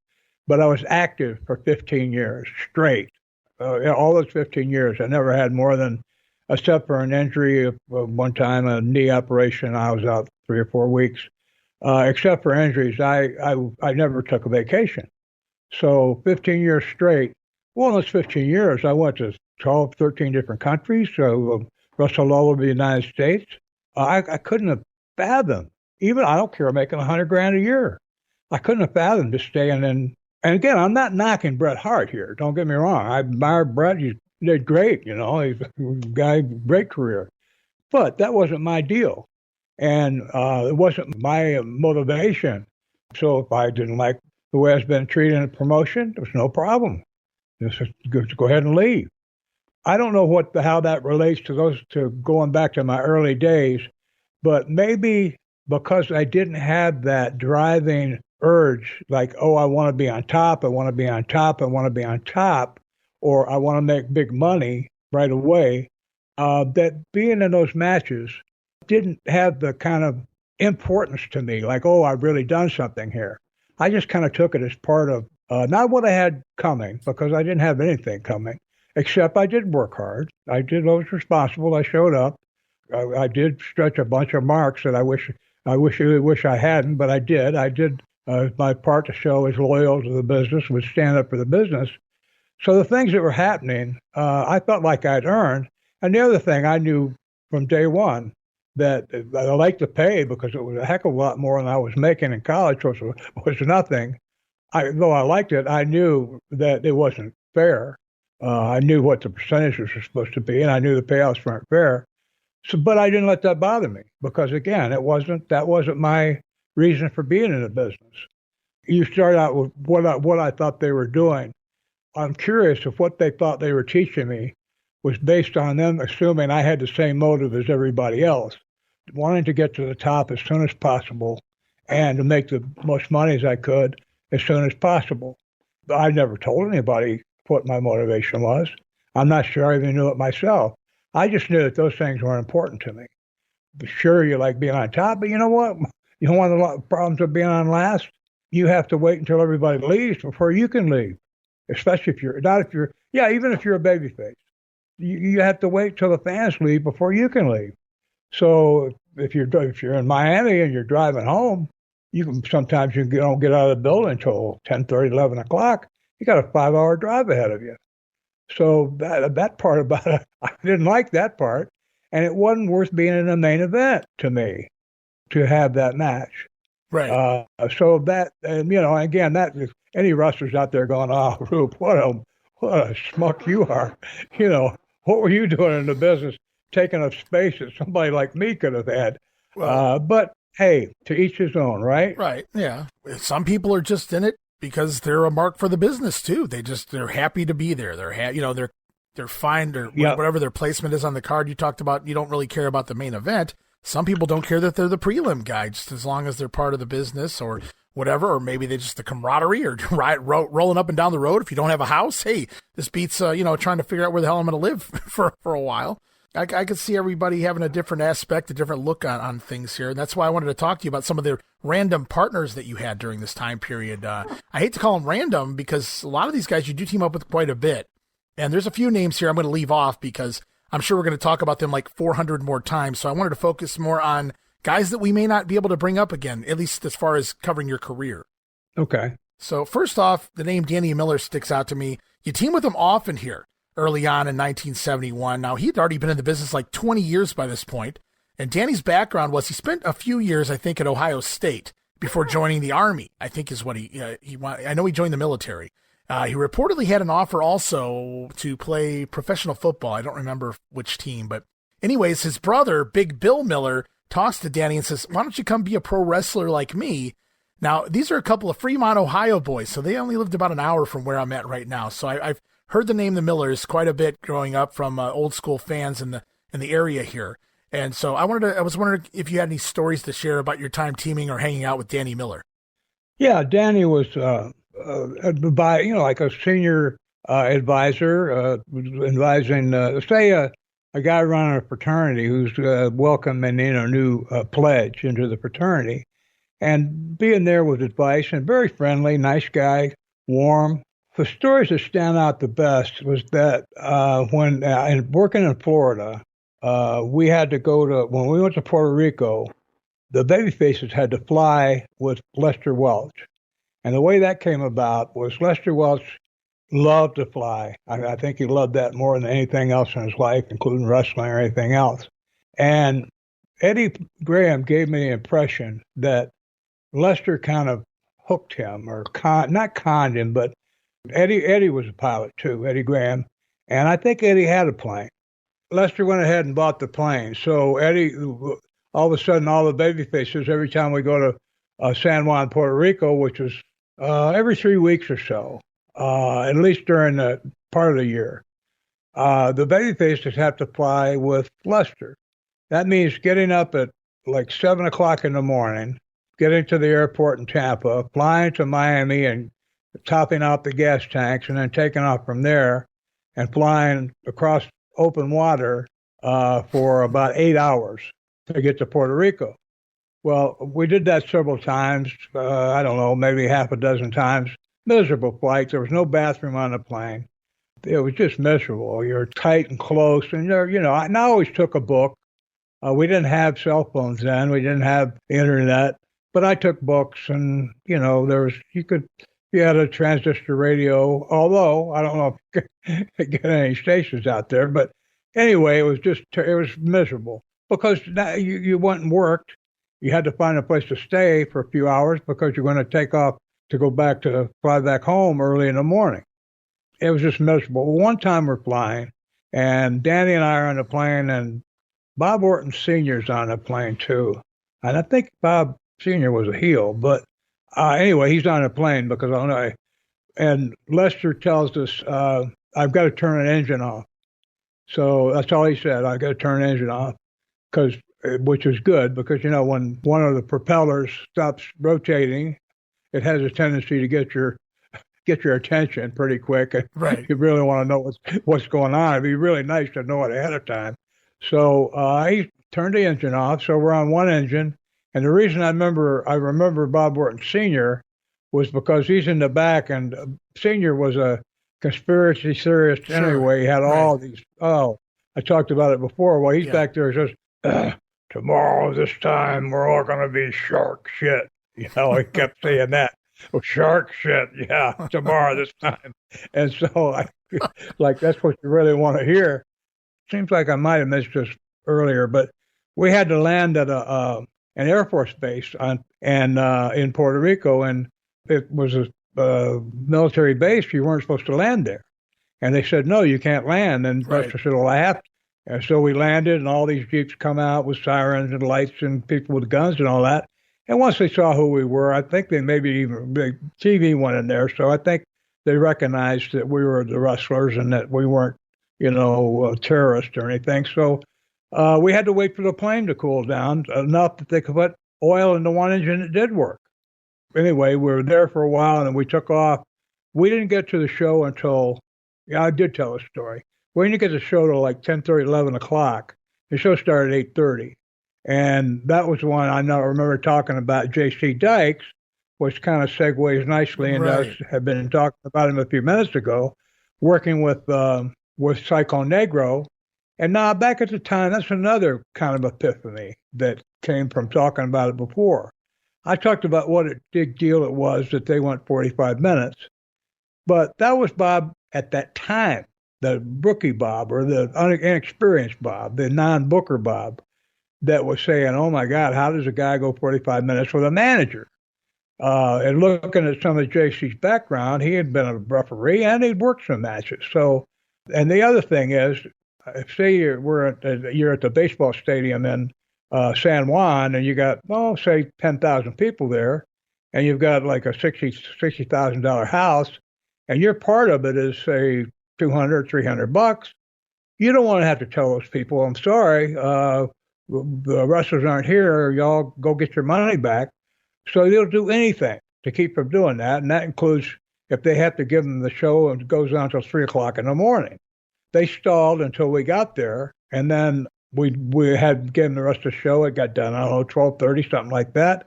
but I was active for 15 years straight. All those 15 years, I never had more than, except for an injury one time, a knee operation, I was out 3 or 4 weeks. Except for injuries, I never took a vacation. So 15 years straight. Well, in those 15 years, I went to 12, 13 different countries, so wrestled all over the United States. I couldn't have fathomed, even I don't care, making $100,000 a year. I couldn't have fathomed just staying in. And again, I'm not knocking Bret Hart here. Don't get me wrong. I admire Bret. He did great, he's a guy, great career. But that wasn't my deal. And it wasn't my motivation. So if I didn't like the way I was been treated in a promotion, there was no problem. Just go ahead and leave. I don't know how that relates to going back to my early days, but maybe because I didn't have that driving urge, like, oh, I want to be on top, I want to be on top, I want to be on top, or I want to make big money right away, that being in those matches didn't have the kind of importance to me, like, oh, I've really done something here. I just kind of took it as part of, not what I had coming, because I didn't have anything coming, except I did work hard. I was responsible. I showed up. I did stretch a bunch of marks that I wish I hadn't, but I did. I did my part to show as loyal to the business, would stand up for the business. So the things that were happening, I felt like I'd earned. And the other thing, I knew from day one that I liked the pay because it was a heck of a lot more than I was making in college, which was nothing. Though I liked it, I knew that it wasn't fair. I knew what the percentages were supposed to be, and I knew the payouts weren't fair. So, but I didn't let that bother me because, again, that wasn't my reason for being in the business. You start out with what I thought they were doing. I'm curious if what they thought they were teaching me was based on them assuming I had the same motive as everybody else, wanting to get to the top as soon as possible and to make the most money as I could as soon as possible. I never told anybody what my motivation was. I'm not sure I even knew it myself. I just knew that those things weren't important to me. But sure, you like being on top, but you know what? You know one of the problems of being on last? You have to wait until everybody leaves before you can leave. Especially even if you're a babyface. You have to wait till the fans leave before you can leave. So if you're in Miami and you're driving home, sometimes you don't get out of the building until 10:30, 11 o'clock. You got a 5-hour drive ahead of you. So that part about it, I didn't like that part, and it wasn't worth being in the main event to me to have that match. Right. So that, again, that is, any wrestlers out there going, oh, Roop, what a schmuck you are. What were you doing in the business, taking up space that somebody like me could have had? Well, but hey, to each his own, right? Right. Yeah. Some people are just in it because they're a mark for the business too. They're happy to be there. They're fine. Whatever their placement is on the card. You talked about, you don't really care about the main event. Some people don't care that they're the prelim guy, just as long as they're part of the business or whatever, or maybe they just the camaraderie or rolling up and down the road. If you don't have a house, hey, this beats, trying to figure out where the hell I'm going to live for a while. I could see everybody having a different aspect, a different look on things here. And that's why I wanted to talk to you about some of the random partners that you had during this time period. I hate to call them random because a lot of these guys you do team up with quite a bit. And there's a few names here I'm going to leave off because I'm sure we're going to talk about them like 400 more times. So I wanted to focus more on guys that we may not be able to bring up again, at least as far as covering your career. Okay. So first off, the name Danny Miller sticks out to me. You team with him often here early on in 1971. Now, he'd already been in the business like 20 years by this point. And Danny's background was he spent a few years, I think, at Ohio State before joining the Army, I think is what he wanted. I know he joined the military. He reportedly had an offer also to play professional football. I don't remember which team, but anyways, his brother, Big Bill Miller, talks to Danny and says, why don't you come be a pro wrestler like me? Now, these are a couple of Fremont, Ohio boys, so they only lived about an hour from where I'm at right now. So I've heard the name the Millers quite a bit growing up from old school fans in the area here. And so I was wondering if you had any stories to share about your time teaming or hanging out with Danny Miller. Yeah, Danny was like a senior advisor, advising, say, a guy running a fraternity who's welcoming in a new pledge into the fraternity, and being there with advice, and very friendly, nice guy, warm. The stories that stand out the best was that when working in Florida, we had to when we went to Puerto Rico, the babyfaces had to fly with Lester Welch. And the way that came about was Lester Welch loved to fly. I think he loved that more than anything else in his life, including wrestling or anything else. And Eddie Graham gave me the impression that Lester kind of hooked him, or not conned him, but Eddie was a pilot too, Eddie Graham. And I think Eddie had a plane. Lester went ahead and bought the plane. So Eddie, all of a sudden, all the babyfaces, every time we go to San Juan, Puerto Rico, which was every 3 weeks or so, at least during the part of the year, the babyfaces have to fly with Lester. That means getting up at like 7 o'clock in the morning, getting to the airport in Tampa, flying to Miami and topping out the gas tanks, and then taking off from there and flying across open water for about 8 hours to get to Puerto Rico. Well, we did that several times. I don't know, maybe half a dozen times. Miserable flights. There was no bathroom on the plane. It was just miserable. You're tight and close. And, I always took a book. We didn't have cell phones then. We didn't have the internet. But I took books, and, you had a transistor radio, although I don't know if you could get any stations out there. But anyway, it was miserable because you went and worked. You had to find a place to stay for a few hours because you're going to take off to fly back home early in the morning. It was just miserable. One time we're flying, and Danny and I are on the plane, and Bob Orton Sr.'s on the plane too. And I think Bob Sr. was a heel, but anyway, he's on the plane because I don't know. And Lester tells us, I've got to turn an engine off. So that's all he said. I've got to turn an engine off, which is good because, when one of the propellers stops rotating, it has a tendency to get your attention pretty quick. And right. You really want to know what's going on. It'd be really nice to know it ahead of time. So he turned the engine off. So we're on one engine. And the reason I remember Bob Orton Sr. was because he's in the back, and Sr. was a conspiracy theorist anyway. He had all these, I talked about it before. Well, he's back there and says, tomorrow this time we're all going to be shark shit. He kept saying that. Oh, shark shit, yeah, tomorrow this time. And so that's what you really want to hear. Seems like I might have missed this earlier, but we had to land at an Air Force base in Puerto Rico, and it was a military base. You weren't supposed to land there. And they said, no, you can't land. And Lester said, well, I have to. And so we landed, and all these Jeeps come out with sirens and lights and people with guns and all that. And once they saw who we were, I think the TV went in there. So I think they recognized that we were the wrestlers and that we weren't, terrorists or anything. So we had to wait for the plane to cool down enough that they could put oil in the one engine that did work. Anyway, we were there for a while, and then we took off. We didn't get to the show until, I did tell a story. We didn't get to the show till like 10:30, 11 o'clock. The show started at 8:30. And that was one I remember talking about J.C. Dykes, which kind of segues nicely into us have been talking about him a few minutes ago, working with Psycho Negro. And now back at the time, that's another kind of epiphany that came from talking about it before. I talked about what a big deal it was that they went 45 minutes. But that was Bob at that time, the rookie Bob, or the inexperienced Bob, the non-booker Bob, that was saying, oh, my God, how does a guy go 45 minutes with a manager? And looking at some of JC's background, he had been a referee and he'd worked some matches. So, and the other thing is, say you're at the baseball stadium in San Juan, and you got, say 10,000 people there, and you've got like a $60,000 house, and your part of it is say $200-300. You don't want to have to tell those people, I'm sorry, the wrestlers aren't here. Y'all go get your money back. So they'll do anything to keep from doing that, and that includes if they have to give them the show and it goes on until 3:00 in the morning. They stalled until we got there, and then we had given the rest of the show. It got done, I don't know, 12:30, something like that.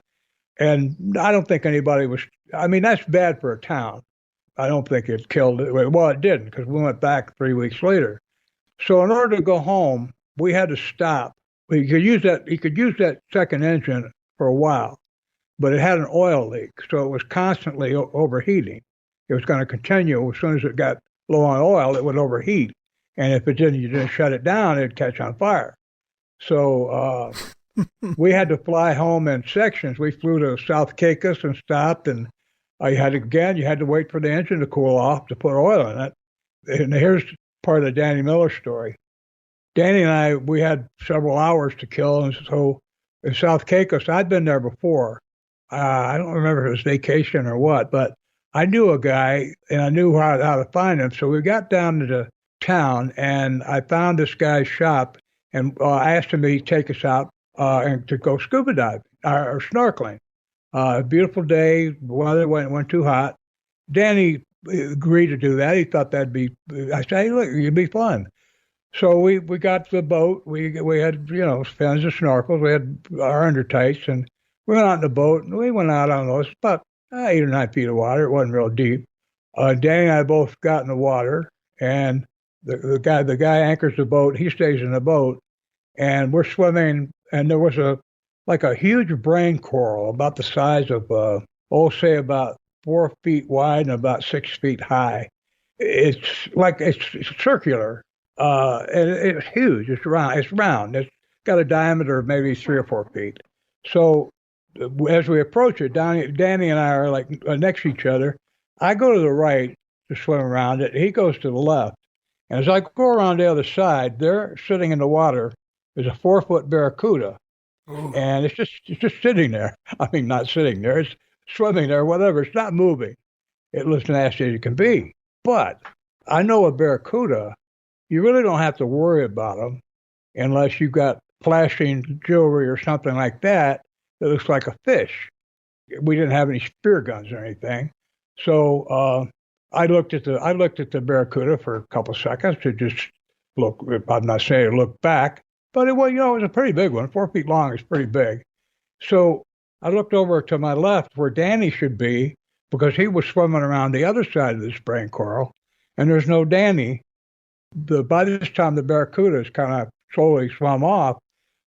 And I don't think anybody was. I mean, that's bad for a town. I don't think it killed it. Well, it didn't, because we went back 3 weeks later. So in order to go home, we had to stop. You could use that second engine for a while, but it had an oil leak, so it was constantly overheating. It was going to continue. As soon as it got low on oil, it would overheat. And if it didn't, you didn't shut it down, it'd catch on fire. So we had to fly home in sections. We flew to South Caicos and stopped, and you had to wait for the engine to cool off to put oil in it. And here's part of the Danny Miller story. Danny and I, we had several hours to kill, and so in South Caicos, I'd been there before. I don't remember if it was vacation or what, but I knew a guy, and I knew how to find him. So we got down to the town, and I found this guy's shop, and I asked him to take us out and to go scuba diving or snorkeling. Beautiful day, the weather wasn't too hot. Danny agreed to do that. He thought that'd be. I said, "Hey, look, it'd be fun." So we got to the boat. We had fins and snorkels. We had our undertights, and we went out in the boat. And we went out, I don't know, it's about 8 or 9 feet of water. It wasn't real deep. Danny and I both got in the water, and the guy anchors the boat. He stays in the boat, and we're swimming. And there was a huge brain coral about the size of say about 4 feet wide and about 6 feet high. It's circular, and it's huge. It's round. It's got a diameter of maybe 3 or 4 feet. So as we approach it, Danny and I are like next to each other. I go to the right to swim around it. He goes to the left. And as I go around the other side, there sitting in the water is a 4-foot barracuda. Ooh. And it's just sitting there. I mean, not sitting there. It's swimming there, whatever. It's not moving. It looks nasty as it can be. But I know a barracuda, you really don't have to worry about them unless you've got flashing jewelry or something like that that looks like a fish. We didn't have any spear guns or anything. So I looked at the barracuda for a couple of seconds to just look. I'm not saying look back, but it was a pretty big one. 4 feet long is pretty big. So I looked over to my left where Danny should be, because he was swimming around the other side of this brain coral, and there's no Danny. By this time, the barracuda has kind of slowly swum off.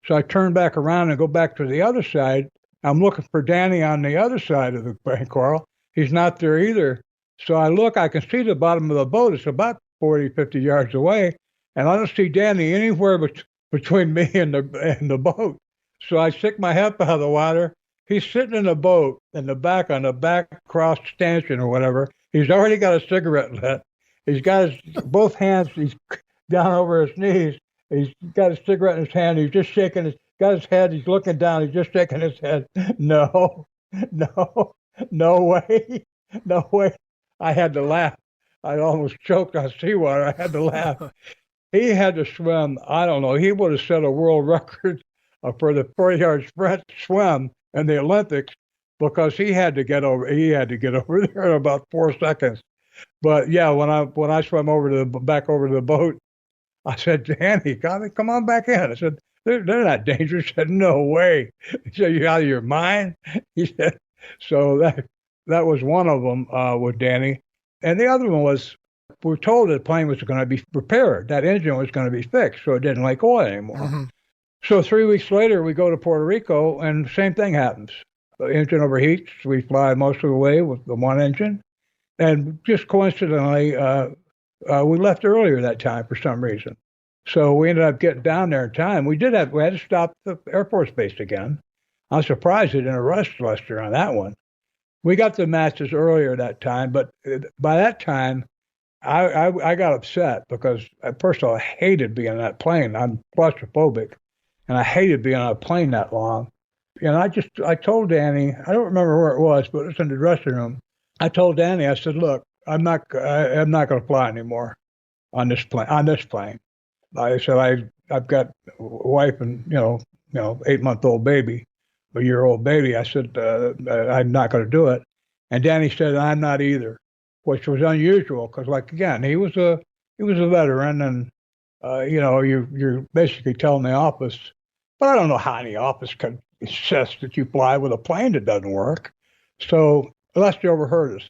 So I turn back around and go back to the other side. I'm looking for Danny on the other side of the brain coral. He's not there either. So I can see the bottom of the boat. It's about 40, 50 yards away, and I don't see Danny anywhere between me and the boat. So I stick my head out of the water. He's sitting in the boat on the back cross stanchion or whatever. He's already got a cigarette lit. He's got both hands. He's down over his knees. He's got a cigarette in his hand. He's just shaking got his head. He's looking down. He's just shaking his head. No way. I had to laugh. I almost choked on seawater. I had to laugh. He had to swim. I don't know. He would have set a world record for the 40-yard sprint swim in the Olympics, because he had to get over there in about 4 seconds. But yeah, when I swam back over to the boat, I said, Danny, come on back in. I said, they're not dangerous. He said, no way. He said, you out of your mind? He said, so that was one of them with Danny. And the other one was, we were told that the plane was going to be repaired. That engine was going to be fixed, so it didn't leak oil anymore. Mm-hmm. So 3 weeks later, we go to Puerto Rico, and the same thing happens. The engine overheats. We fly most of the way with the one engine. And just coincidentally, we left earlier that time for some reason. So we ended up getting down there in time. We had to stop at the Air Force Base again. I'm surprised they didn't arrest Lester on that one. We got the matches earlier that time, but by that time, I got upset because first of all, I hated being in that plane. I'm claustrophobic, and I hated being on a plane that long. And I told Danny, I don't remember where it was, but it was in the dressing room. I told Danny, I said, look, I'm not going to fly anymore on this plane. I said, I've got a wife and 8-month-old baby, a year-old baby. I said, I'm not going to do it. And Danny said, I'm not either, which was unusual because, like, again, he was a veteran, and you're basically telling the office, but I don't know how any office can insist that you fly with a plane that doesn't work. So Lester overheard us,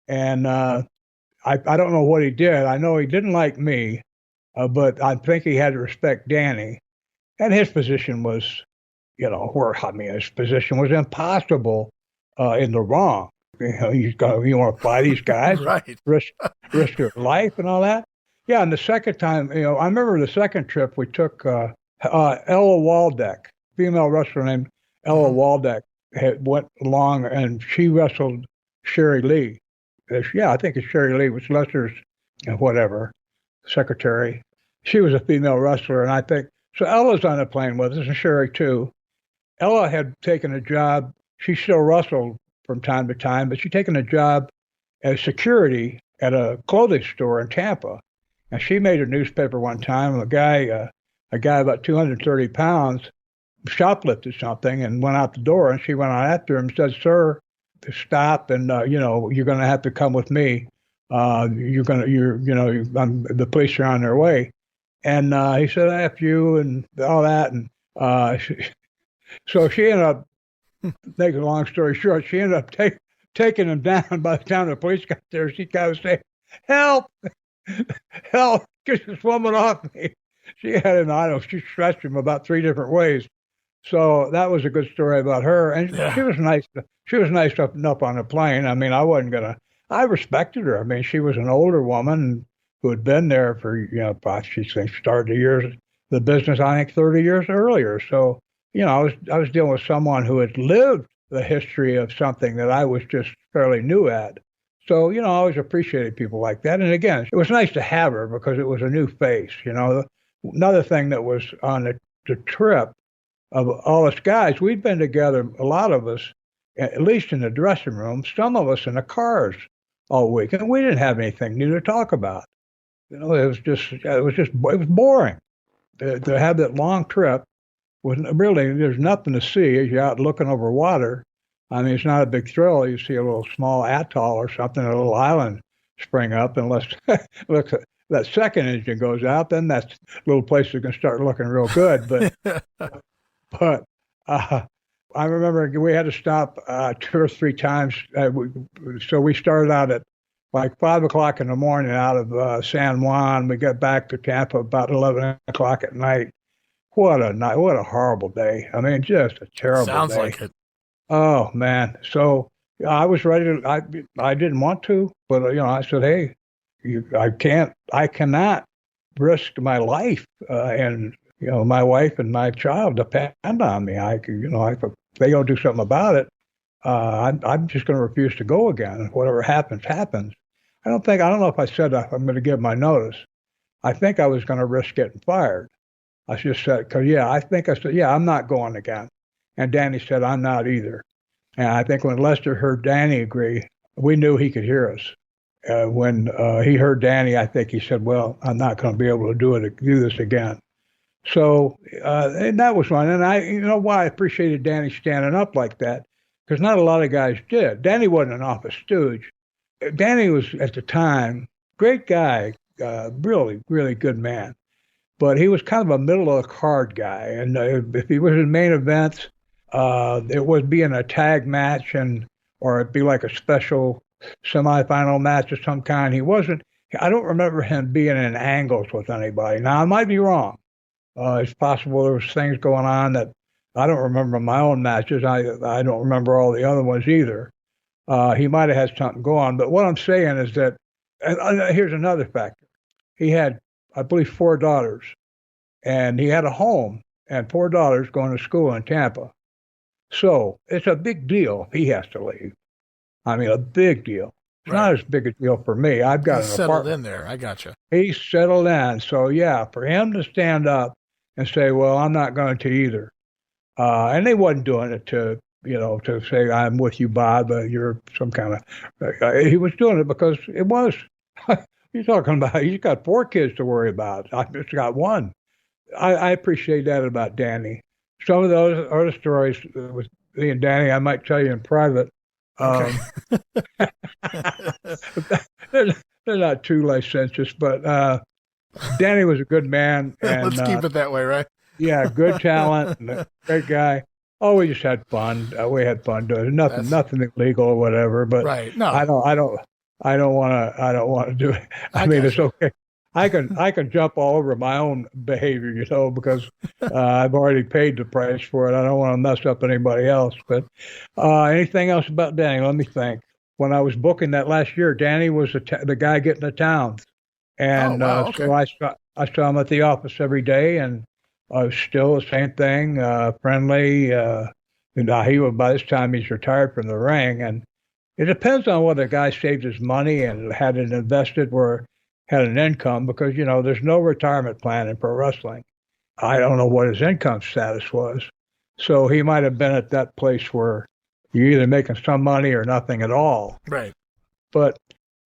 and I don't know what he did. I know he didn't like me, but I think he had to respect Danny, and his position was, his position was impossible in the wrong. You want to fly these guys, right? risk your life and all that. Yeah, and the second time, I remember the second trip we took. Ella Waldek, female wrestler named Ella Waldek, went along, and she wrestled Sherry Lee. I think it's Sherry Lee, was Lester's secretary. She was a female wrestler, and I think so. Ella's on the plane with us, and Sherry too. Ella had taken a job. She still wrestled from time to time, but she'd taken a job as security at a clothing store in Tampa. And she made a newspaper one time. A guy about 230 pounds shoplifted something and went out the door. And she went on after him and said, "Sir, stop, and you're going to have to come with me. The police are on their way." And he said, "F you," and all that. And so she ended up, make a long story short, she ended up taking him down. By the time the police got there, she kind of said, "Help, help, get this woman off me." She had she stretched him about 3 different ways. So that was a good story about her. And she was nice. She was nice up on the plane. I mean, I respected her. I mean, she was an older woman who had been there for, she started the business, I think, 30 years earlier. So, I was dealing with someone who had lived the history of something that I was just fairly new at. So, I always appreciated people like that. And again, it was nice to have her because it was a new face. Another thing that was on the trip of all us guys, we'd been together, a lot of us, at least in the dressing room, some of us in the cars all week. And we didn't have anything new to talk about. It was boring. To have that long trip there's nothing to see as you're out looking over water. I mean, it's not a big thrill. You see a little small atoll or something, a little island spring up, unless that second engine goes out, then that little place is going to start looking real good. But I remember we had to stop 2 or 3 times. So we started out at like 5 o'clock in the morning out of San Juan. We got back to Tampa about 11 o'clock at night. What a night! What a horrible day! I mean, just a terrible Sounds day. like it. Oh man! So I was ready to. I didn't want to, but I said, "Hey, I cannot risk my life and my wife and my child depend on me. If they don't do something about it, I'm just going to refuse to go again. Whatever happens, happens." I don't know if I said I'm going to give my notice. I think I was going to risk getting fired. I just said, I'm not going again. And Danny said, I'm not either. And I think when Lester heard Danny agree, we knew he could hear us. When he heard Danny, I think he said, well, I'm not going to be able to do this again. So, and that was fun. And why I appreciated Danny standing up like that, because not a lot of guys did. Danny wasn't an office stooge. Danny was, at the time, great guy, really, really good man. But he was kind of a middle-of-the-card guy. And if he was in main events, it would be in a tag match or it'd be like a special semifinal match of some kind. I don't remember him being in angles with anybody. Now, I might be wrong. It's possible there was things going on that I don't remember my own matches. I don't remember all the other ones either. He might have had something go on. But what I'm saying is that, and here's another factor. He had, I believe, 4 daughters. And he had a home and 4 daughters going to school in Tampa. So it's a big deal if he has to leave. I mean, a big deal. It's not as big a deal for me. I've got He's an settled apartment. in there. I gotcha. He's settled in. So, yeah, for him to stand up and say, well, I'm not going to either. And they wasn't doing it to, to say, I'm with you, Bob, you're some kind of, he was doing it because it was, you're talking about, he's got 4 kids to worry about. I've just got 1. I appreciate that about Danny. Some of those other stories with me and Danny, I might tell you in private. Okay. They're not too licentious, but Danny was a good man. And, Let's keep it that way, right? Yeah, good talent, and a great guy. Oh, we just had fun. We had fun doing it. Nothing illegal or whatever. But right. No, I don't want to do it. I mean, it's okay. I can jump all over my own behavior, because I've already paid the price for it. I don't want to mess up anybody else. But anything else about Danny? Let me think. When I was booking that last year, Danny was the guy getting the towns, and okay. so I saw him at the office every day, and still the same thing, friendly. He was, by this time he's retired from the ring, and it depends on whether the guy saved his money and had it invested where had an income, because there's no retirement plan in pro wrestling. I don't know what his income status was, so he might have been at that place where you're either making some money or nothing at all. Right. But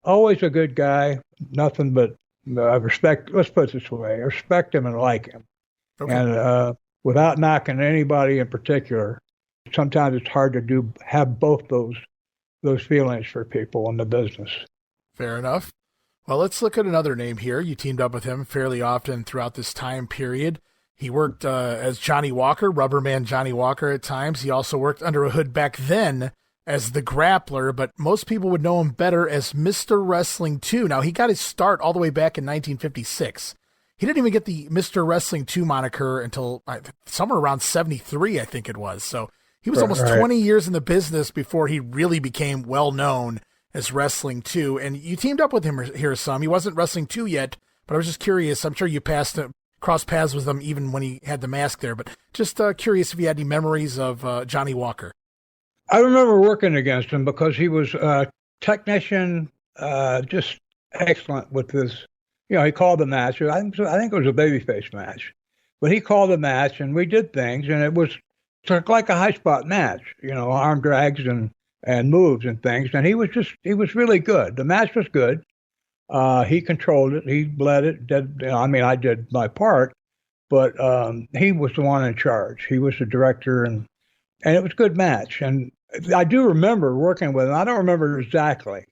always a good guy. Nothing but respect. Let's put it this way: I respect him and like him. Okay. And without knocking anybody in particular, sometimes it's hard to have both those feelings for people in the business. Fair enough. Well, let's look at another name here. You teamed up with him fairly often throughout this time period. He worked as Johnny Walker, Rubberman Johnny Walker at times. He also worked under a hood back then as the Grappler, but most people would know him better as Mr. Wrestling 2. Now, he got his start all the way back in 1956. He didn't even get the Mr. Wrestling 2 moniker until somewhere around 73, I think it was. So he was almost 20 years in the business before he really became well-known as Wrestling 2. And you teamed up with him here some. He wasn't Wrestling 2 yet, but I was just curious. I'm sure you crossed paths with him even when he had the mask there. But just curious if you had any memories of Johnny Walker. I remember working against him because he was a technician, just excellent with his. He called the match. I think it was a babyface match, but he called the match, and we did things, and it was like a high spot match. Arm drags and moves and things, and he was really good. The match was good. He controlled it. He led it. I did my part, but he was the one in charge. He was the director, and it was a good match. And I do remember working with him. I don't remember exactly,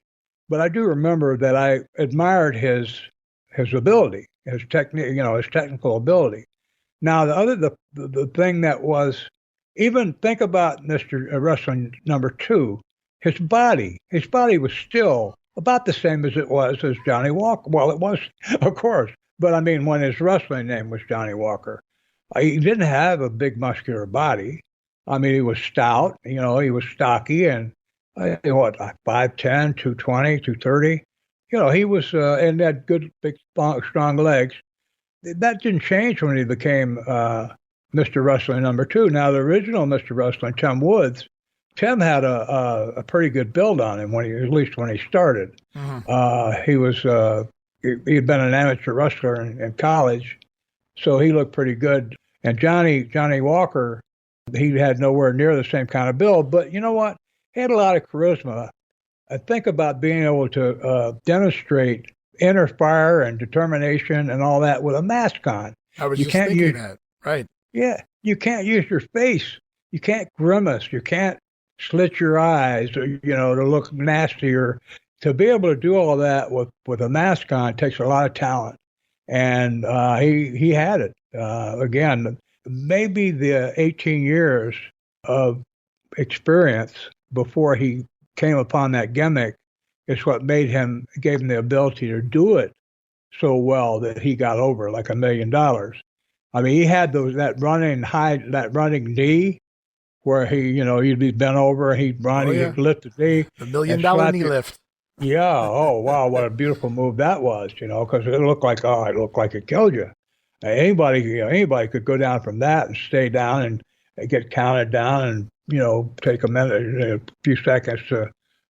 but I do remember that I admired his ability, his technical ability. Now, the thing that was, even think about Mr. Wrestling number 2, his body was still about the same as it was as Johnny Walker. Well, it was, of course, but I mean, when his wrestling name was Johnny Walker, he didn't have a big muscular body. I mean, he was stout, he was stocky, and 5'10", 220, 230. He was, and had good, big, strong legs. That didn't change when he became Mr. Wrestling number 2. Now, the original Mr. Wrestling, Tim Woods, Tim had a pretty good build on him at least when he started. Mm-hmm. He was he had been an amateur wrestler in college, so he looked pretty good. And Johnny Walker, he had nowhere near the same kind of build, but you know what? He had a lot of charisma. I think about being able to demonstrate inner fire and determination and all that with a mask on. I was just thinking that, right? Yeah, you can't use your face. You can't grimace. You can't slit your eyes, to look nasty. Or to be able to do all that with a mask on takes a lot of talent, and he had it. Again, maybe the 18 years of experience before he came upon that gimmick is what gave him the ability to do it so well that he got over like $1 million. I mean, he had that running knee where he'd be bent over, he'd run, he'd lift the knee. The $1 million knee lift. Yeah. Oh, wow. What a beautiful move that was, because it looked like it killed you. Anybody could go down from that and stay down and get counted down and, take a minute, a few seconds to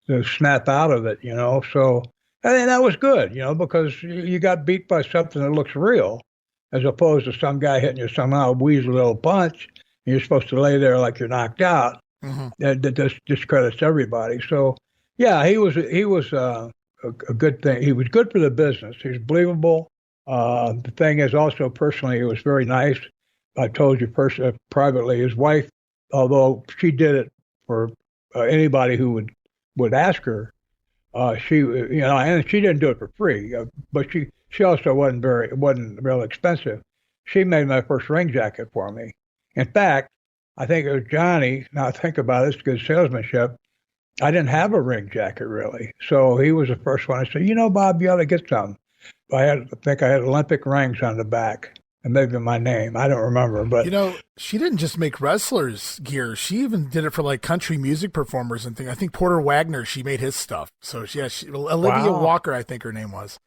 to snap out of it, So, and that was good, because you got beat by something that looks real, as opposed to some guy hitting you somehow, weasel little punch, and you're supposed to lay there like you're knocked out. That just discredits everybody. So, yeah, he was a good thing. He was good for the business. He was believable. The thing is, also personally, he was very nice. I told you privately, his wife, although she did it for anybody who would ask her, she and she didn't do it for free, but she also wasn't real expensive. She made my first ring jacket for me. In fact, I think it was Johnny. Now I think about it, it's good salesmanship. I didn't have a ring jacket really, so he was the first one. I said, Bob, you ought to get some. I think I had Olympic rings on the back. And maybe my name. I don't remember, but she didn't just make wrestlers gear. She even did it for like country music performers and things. I think Porter Wagner, she made his stuff. So Olivia Walker, I think her name was.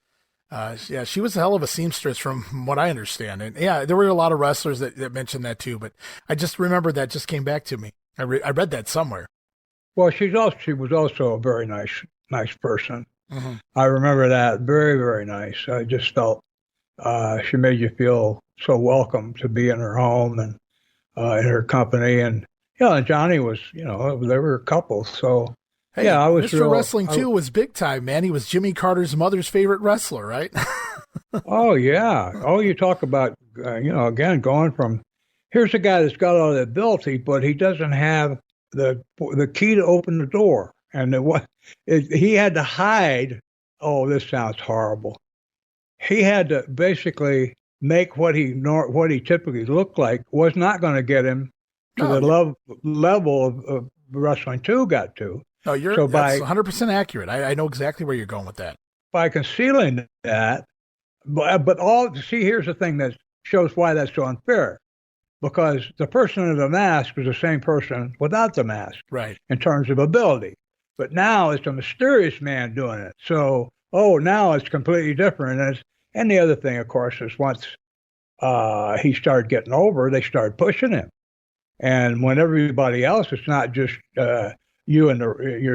She was a hell of a seamstress from what I understand. And yeah, there were a lot of wrestlers that mentioned that too, but I just remember that just came back to me. I read that somewhere. Well, she was also a very nice person. Mm-hmm. I remember that. Very, very nice. I just felt she made you feel so welcome to be in her home and in her company. And and Johnny was, they were a couple. So hey, I was Mr. Wrestling too was big time, man. He was Jimmy Carter's mother's favorite wrestler, right? Oh yeah. Oh, you talk about again going from here's a guy that's got all the ability, but he doesn't have the key to open the door, and he had to hide. Oh, this sounds horrible. He had to basically make what he typically looked like was not going to get him to the level of Wrestling 2 got to. No, that's 100% accurate. I know exactly where you're going with that. By concealing that, here's the thing that shows why that's so unfair. Because the person in the mask was the same person without the mask. Right. In terms of ability. But now it's a mysterious man doing it. So, now it's completely different. And the other thing, of course, is once he started getting over, they started pushing him. And when everybody else, it's not just you and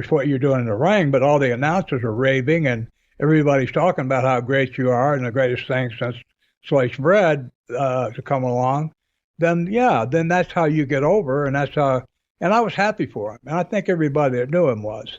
what you're doing in the ring, but all the announcers are raving and everybody's talking about how great you are and the greatest thing since sliced bread to come along. Then that's how you get over, and that's how. And I was happy for him, and I think everybody that knew him was.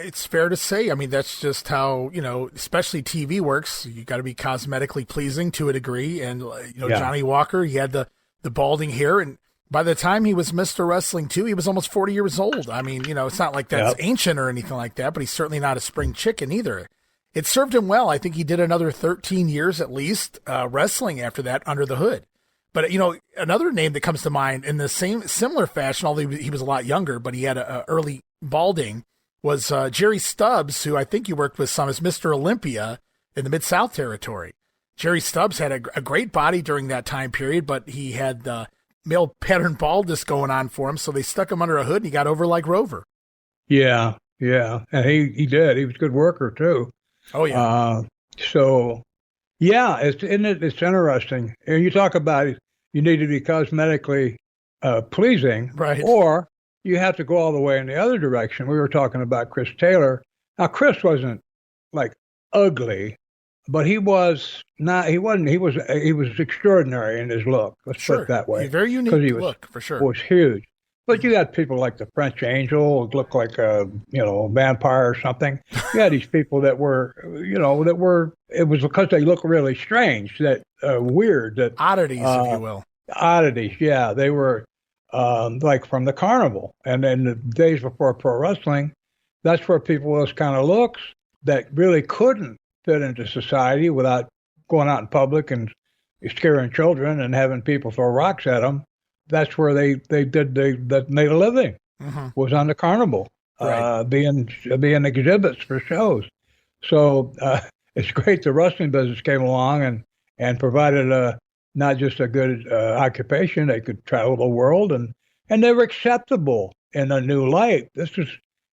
It's fair to say. I mean, that's just how, especially TV works. You got to be cosmetically pleasing to a degree. And, Johnny Walker, he had the balding hair. And by the time he was Mr. Wrestling 2, he was almost 40 years old. I mean, it's not like that's ancient or anything like that, but he's certainly not a spring chicken either. It served him well. I think he did another 13 years at least wrestling after that under the hood. But, another name that comes to mind in the similar fashion, although he was a lot younger, but he had a early balding, was Jerry Stubbs, who I think you worked with some as Mr. Olympia in the Mid-South territory. Jerry Stubbs had a great body during that time period, but he had the male pattern baldness going on for him, so they stuck him under a hood and he got over like Rover. Yeah. And he did. He was a good worker, too. Oh, yeah. It's interesting. And you talk about you need to be cosmetically pleasing, right? Or you have to go all the way in the other direction. We were talking about Chris Taylor. Now, Chris wasn't like ugly, but he was not. He wasn't. He was extraordinary in his look. Let's put it that way. Very unique look for sure. Was huge. But you got people like the French Angel, who looked like a vampire or something. You had these people that were, it was because they look really strange, that weird, that oddities, if you will. Oddities, yeah. They were like from the carnival. And in the days before pro wrestling, that's where people with those kind of looks that really couldn't fit into society without going out in public and scaring children and having people throw rocks at them. That's where they made a living, was on the carnival, right. being exhibits for shows. So it's great the wrestling business came along and provided not just a good occupation. They could travel the world and they were acceptable in a new light. This is,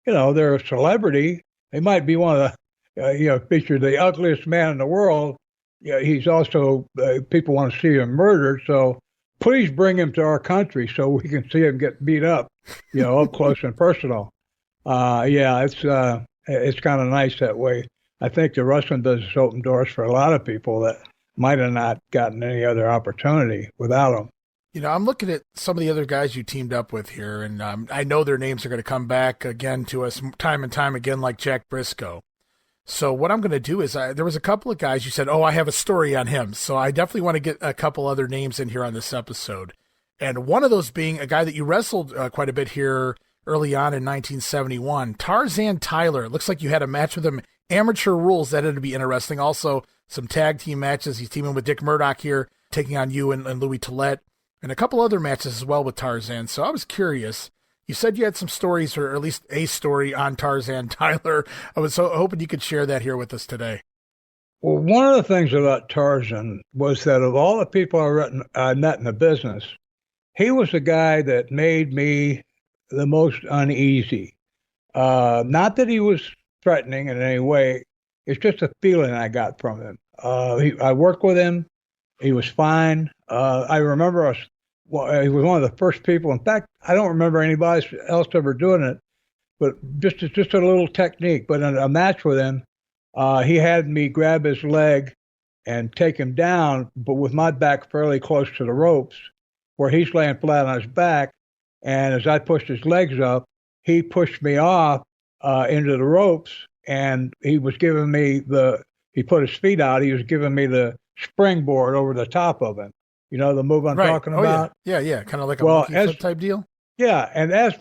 they're a celebrity. They might be one of the, featured the ugliest man in the world. Yeah, he's also, people want to see him murdered. So please bring him to our country so we can see him get beat up, up close and personal. Yeah, it's kind of nice that way. I think the wrestling business opened doors for a lot of people that might have not gotten any other opportunity without them. I'm looking at some of the other guys you teamed up with here, and I know their names are going to come back again to us time and time again, like Jack Briscoe. So what I'm going to do is there was a couple of guys you said, oh, I have a story on him. So I definitely want to get a couple other names in here on this episode. And one of those being a guy that you wrestled quite a bit here early on in 1971, Tarzan Tyler. It looks like you had a match with him, amateur rules. That had to be interesting. Also, some tag team matches. He's teaming with Dick Murdoch here, taking on you and Louis Tillett, and a couple other matches as well with Tarzan. So I was curious. You said you had some stories, or at least a story on Tarzan Tyler. I was so hoping you could share that here with us today. Well, one of the things about Tarzan was that of all the people I met in the business, he was the guy that made me the most uneasy. Not that he was threatening in any way. It's just a feeling I got from him. I worked with him. He was fine. I remember us. Well, he was one of the first people. In fact, I don't remember anybody else ever doing it, but just a little technique. But in a match with him, he had me grab his leg and take him down, but with my back fairly close to the ropes, where he's laying flat on his back. And as I pushed his legs up, he pushed me off into the ropes, and he was giving me he put his feet out. He was giving me the springboard over the top of him. You know the move I'm talking about? Yeah. Kind of like a monkey flip type deal. Yeah, and as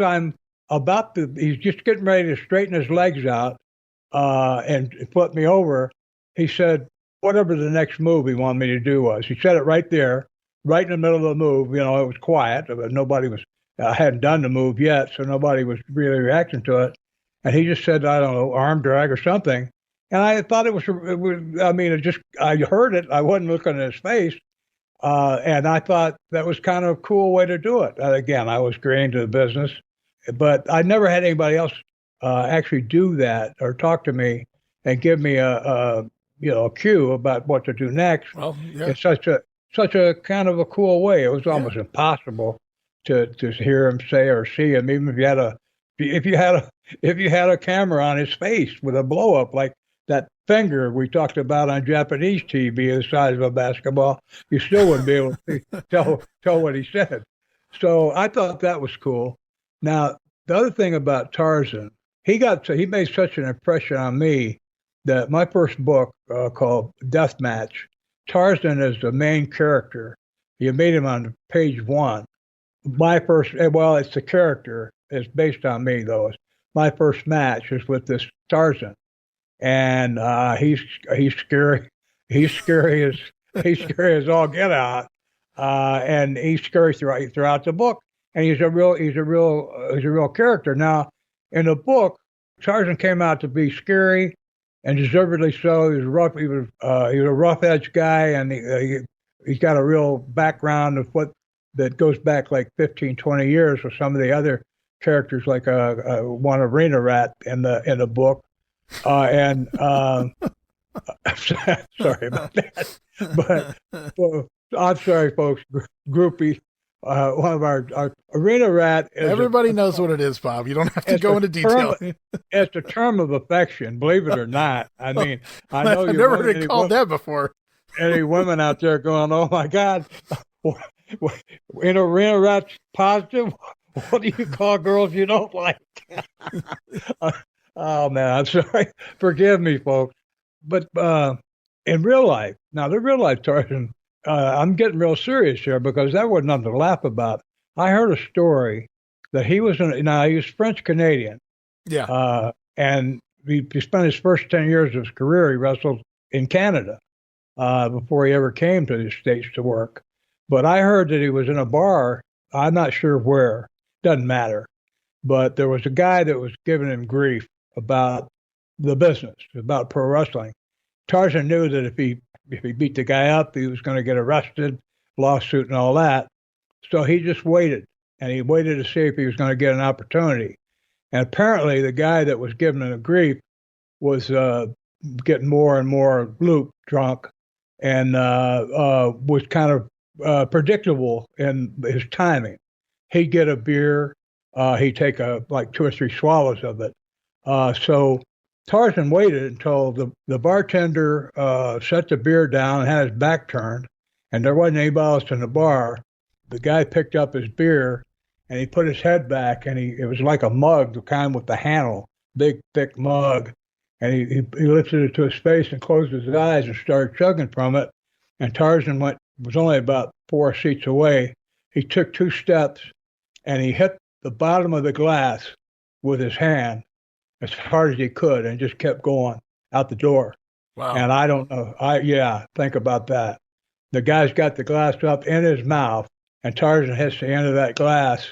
I'm about to, he's just getting ready to straighten his legs out and flip me over. He said, whatever the next move he wanted me to do was. He said it right there, right in the middle of the move. It was quiet, but nobody was hadn't done the move yet, so nobody was really reacting to it. And he just said, I don't know, arm drag or something. And I thought it was I heard it. I wasn't looking at his face. And I thought that was kind of a cool way to do it. Again, I was green to the business, but I never had anybody else actually do that or talk to me and give me a cue about what to do next. Well, yeah. In such a kind of a cool way. It was almost impossible to hear him say or see him, even if you had a camera on his face with a blow up like that finger we talked about on Japanese TV the size of a basketball, you still wouldn't be able to tell what he said. So I thought that was cool. Now, the other thing about Tarzan, he made such an impression on me that my first book called Deathmatch, Tarzan is the main character. You meet him on page 1. It's the character. It's based on me, though. My first match is with this Tarzan. And he's scary. He's scary as all get out. And he's scary throughout the book. And he's a real character. Now, in the book, Tarzan came out to be scary, and deservedly so. He was rough. He was a rough edge guy, and he's got a real background of that goes back like 15, 20 years with some of the other characters, like one arena rat in the book. Sorry about that, but I'm sorry, folks. Groupie, one of our arena rat. Everybody knows what it is, Bob. You don't have to go into detail. It's a term of affection, believe it or not. I mean, I know I've never heard it called that before. Any women out there going, "Oh my God, in arena rat's positive? What do you call girls you don't like?" Oh man, I'm sorry. Forgive me, folks. But in real life, now the real life Tarzan, I'm getting real serious here because that wasn't nothing to laugh about. I heard a story that he was French Canadian. Yeah. And he spent his first 10 years of his career, he wrestled in Canada before he ever came to the States to work. But I heard that he was in a bar. I'm not sure where. Doesn't matter. But there was a guy that was giving him grief about the business, about pro wrestling. Tarzan knew that if he beat the guy up, he was going to get arrested, lawsuit, and all that. So he just waited, and he waited to see if he was going to get an opportunity. And apparently, the guy that was giving him the grief was getting more and more drunk, and was kind of predictable in his timing. He'd get a beer, he'd take like 2 or 3 swallows of it. So Tarzan waited until the bartender set the beer down and had his back turned, and there wasn't anybody else in the bar. The guy picked up his beer, and he put his head back, and it was like a mug, the kind with the handle, big, thick mug. And he lifted it to his face and closed his eyes and started chugging from it. And Tarzan was only about 4 seats away. He took 2 steps, and he hit the bottom of the glass with his hand as hard as he could and just kept going out the door. Wow. And I don't know. Think about that. The guy's got the glass up in his mouth, and Tarzan hits the end of that glass.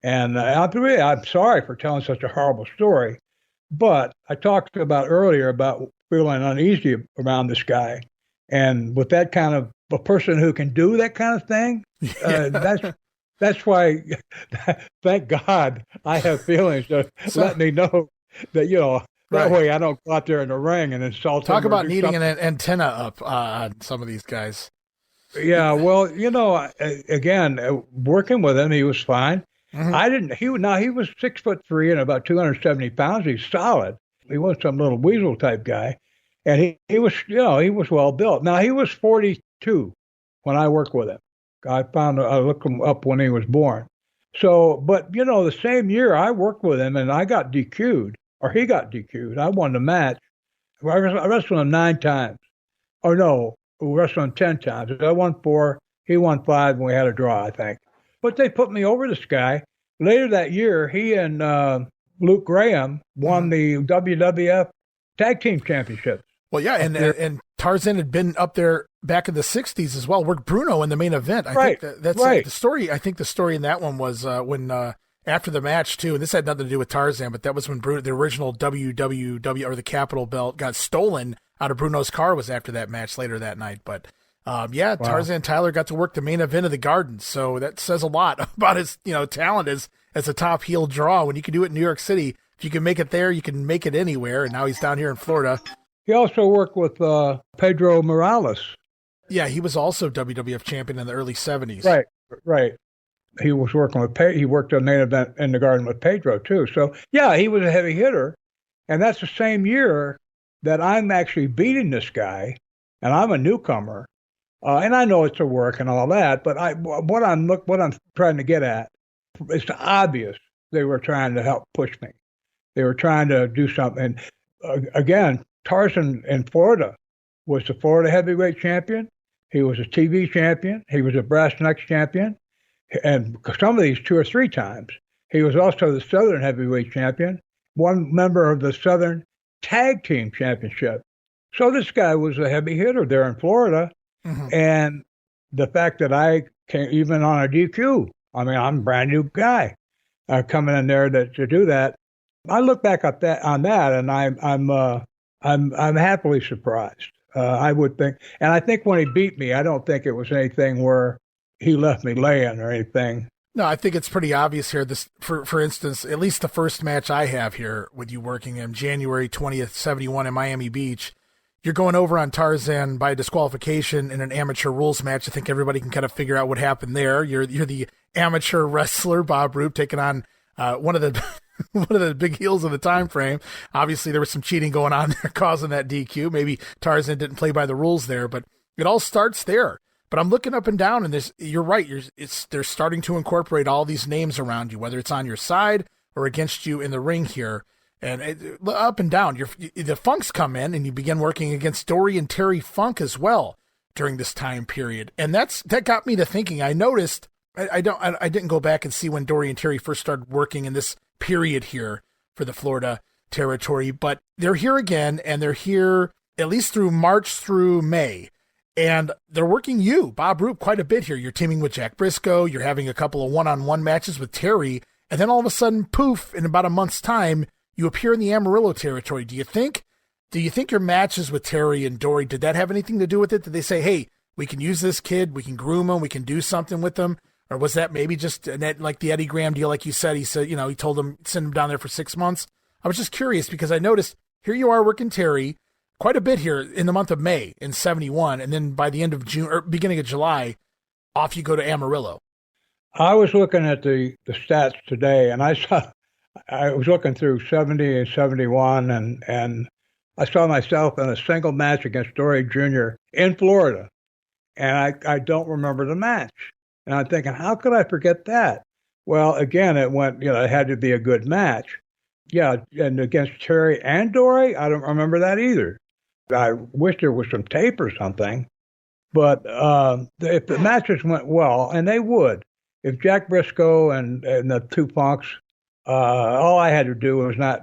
And I'm sorry for telling such a horrible story, but I talked about earlier about feeling uneasy around this guy. And with that kind of a person who can do that kind of thing, that's why, thank God, I have feelings that let me know that, that way I don't go out there in the ring and insult Talk him. about needing an antenna up on some of these guys. Yeah, well, again, working with him, he was fine. Mm-hmm. He was 6'3" and about 270 pounds. He's solid. He wasn't some little weasel type guy. And he was well built. Now, he was 42 when I worked with him. I looked him up when he was born. So, but, the same year I worked with him and I got DQ'd, or he got DQ'd. I won the match. I wrestled him 9 times. Or no, we wrestled him 10 times. I won 4, he won 5, and we had a draw, I think. But they put me over this guy. Later that year, he and Luke Graham won the WWF Tag Team Championship. Well, yeah, and Tarzan had been up there back in the 60s as well. Worked Bruno in the main event. I think that's right. The story. I think the story in that one was when after the match too, and this had nothing to do with Tarzan, but that was when the original WWW or the Capitol belt got stolen out of Bruno's car was after that match later that night. But wow. Tarzan Tyler got to work the main event of the Garden, so that says a lot about his talent as a top heel draw. When you can do it in New York City, if you can make it there, you can make it anywhere. And now he's down here in Florida. He also worked with Pedro Morales. Yeah, he was also WWF champion in the early 70s. Right. He was working with he worked on the main event in the Garden with Pedro too. So yeah, he was a heavy hitter, and that's the same year that I'm actually beating this guy, and I'm a newcomer, and I know it's a work and all that. But what I'm trying to get at, it's obvious they were trying to help push me. They were trying to do something. Again, Tarzan in Florida was the Florida heavyweight champion. He was a TV champion. He was a brass knucks champion. And some of these 2 or 3 times. He was also the Southern heavyweight champion, one member of the Southern Tag Team Championship. So this guy was a heavy hitter there in Florida. Mm-hmm. And the fact that I came even on a DQ, I'm a brand new guy coming in there to do that. I look back on that, and I'm happily surprised. I would think, and I think when he beat me, I don't think it was anything where he left me laying or anything. No, I think it's pretty obvious here. This, for instance, at least the first match I have here with you working in January 20th, 71 in Miami Beach, you're going over on Tarzan by disqualification in an amateur rules match. I think everybody can kind of figure out what happened there. You're the amateur wrestler, Bob Roop, taking on one of the big heels of the time frame. Obviously, there was some cheating going on there causing that DQ. Maybe Tarzan didn't play by the rules there, but it all starts there. But I'm looking up and down, and you're right. They're starting to incorporate all these names around you, whether it's on your side or against you in the ring here. And up and down, the Funks come in, and you begin working against Dory and Terry Funk as well during this time period. And that got me to thinking. I noticed I didn't go back and see when Dory and Terry first started working in this period here for the Florida territory, but they're here again, and they're here at least through March through May. And they're working you, Bob Roop, quite a bit here. You're teaming with Jack Briscoe. You're having a couple of one-on-one matches with Terry. And then all of a sudden, poof, in about a month's time, you appear in the Amarillo territory. Do you think your matches with Terry and Dory, did that have anything to do with it? Did they say, hey, we can use this kid, we can groom him, we can do something with him? Or was that maybe just like the Eddie Graham deal, like you said? He said, he told him, send him down there for 6 months. I was just curious because I noticed here you are working Terry quite a bit here in the month of May in 71. And then by the end of June or beginning of July, off you go to Amarillo. I was looking at the stats today, and I was looking through 70 and 71, and I saw myself in a single match against Dory Jr. in Florida, and I don't remember the match. And I'm thinking, how could I forget that? Well, again, it had to be a good match. Yeah, and against Terry and Dory, I don't remember that either. I wish there was some tape or something. But if the matches went well, and they would, if Jack Briscoe and the two Funks, all I had to do was not,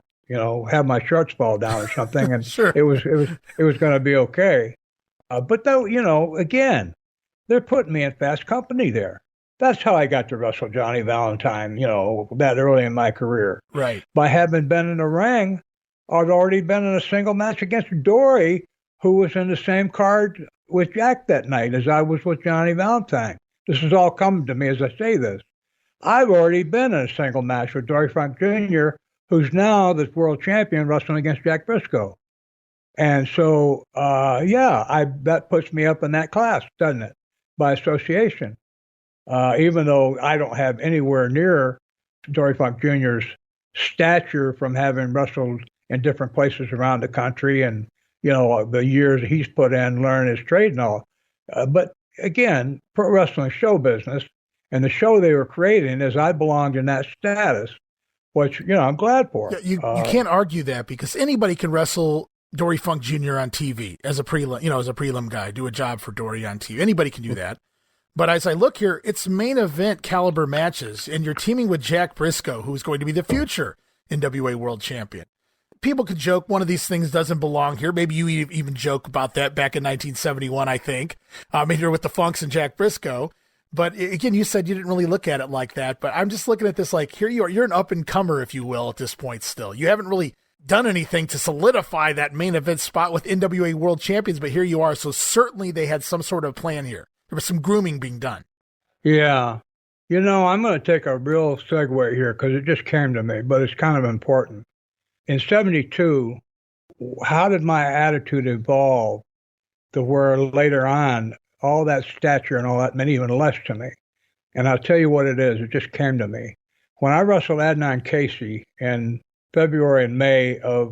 have my shorts fall down or something, and Sure. it was going to be okay. But though, again, they're putting me in fast company there. That's how I got to wrestle Johnny Valentine, that early in my career. Right. By having been in the ring, I'd already been in a single match against Dory, who was in the same card with Jack that night as I was with Johnny Valentine. This is all coming to me as I say this. I've already been in a single match with Dory Funk Jr., who's now the world champion wrestling against Jack Briscoe. And so, that puts me up in that class, doesn't it, by association. Even though I don't have anywhere near Dory Funk Jr.'s stature from having wrestled in different places around the country and, the years he's put in, learning his trade and all. But again, pro wrestling show business, and the show they were creating is I belonged in that status, which, I'm glad for. Yeah, you can't argue that, because anybody can wrestle Dory Funk Jr. on TV as a prelim guy, do a job for Dory on TV. Anybody can do that. But as I look here, it's main event caliber matches, and you're teaming with Jack Briscoe, who's going to be the future NWA World Champion. People could joke one of these things doesn't belong here. Maybe you even joke about that back in 1971, I think. Maybe with the Funks and Jack Briscoe. But again, you said you didn't really look at it like that. But I'm just looking at this like, here you are. You're an up-and-comer, if you will, at this point still. You haven't really done anything to solidify that main event spot with NWA World Champions, but here you are. So certainly they had some sort of plan here. There was some grooming being done. Yeah. I'm going to take a real segue here because it just came to me, but it's kind of important. In 72, how did my attitude evolve to where later on, all that stature and all that meant even less to me? And I'll tell you what it is. It just came to me. When I wrestled Adnan Casey in February and May of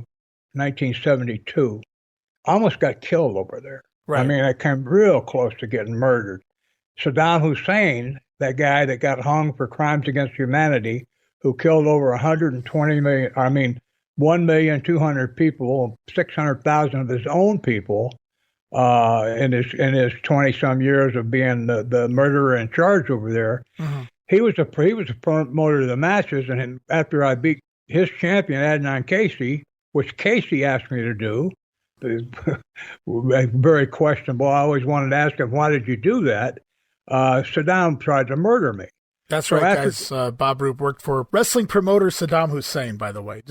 1972, I almost got killed over there. Right. I mean, I came real close to getting murdered. Sadam Hussein, that guy that got hung for crimes against humanity, who killed over 1,200,000 people, 600,000 of his own people, in his 20-some years of being the murderer in charge over there. Mm-hmm. He was a promoter of the matches, and after I beat his champion, Adnan Casey, which Casey asked me to do, very questionable. I always wanted to ask him, why did you do that? Sadam tried to murder me. That's so right, guys. Bob Roop worked for wrestling promoter Sadam Hussein, by the way.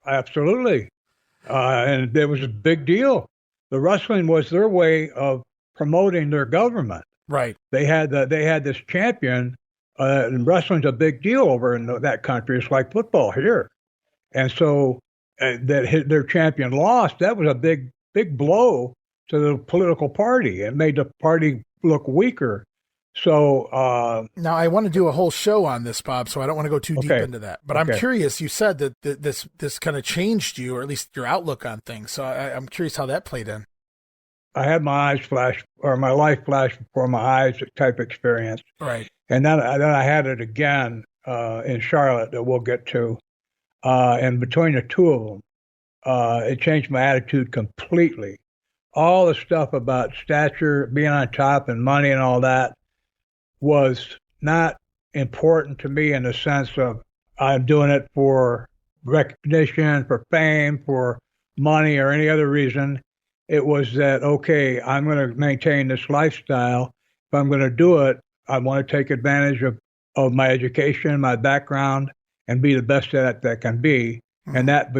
Absolutely. And it was a big deal. The wrestling was their way of promoting their government. Right. They had this champion, and wrestling's a big deal over in that country. It's like football here. And so their champion lost. That was a big blow to the political party. It made the party look weaker. So now I want to do a whole show on this, Bob, so I don't want to go too deep into that. But I'm curious. You said that this kind of changed you, or at least your outlook on things. So I'm curious how that played in. I had my eyes flash, or my life flash before my eyes type experience. Right. And then I had it again in Charlotte that we'll get to. And between the two of them, it changed my attitude completely. All the stuff about stature, being on top, and money and all that was not important to me in the sense of I'm doing it for recognition, for fame, for money, or any other reason. It was that, okay, I'm going to maintain this lifestyle. If I'm going to do it, I want to take advantage of my education, my background, and be the best at it that can be. And that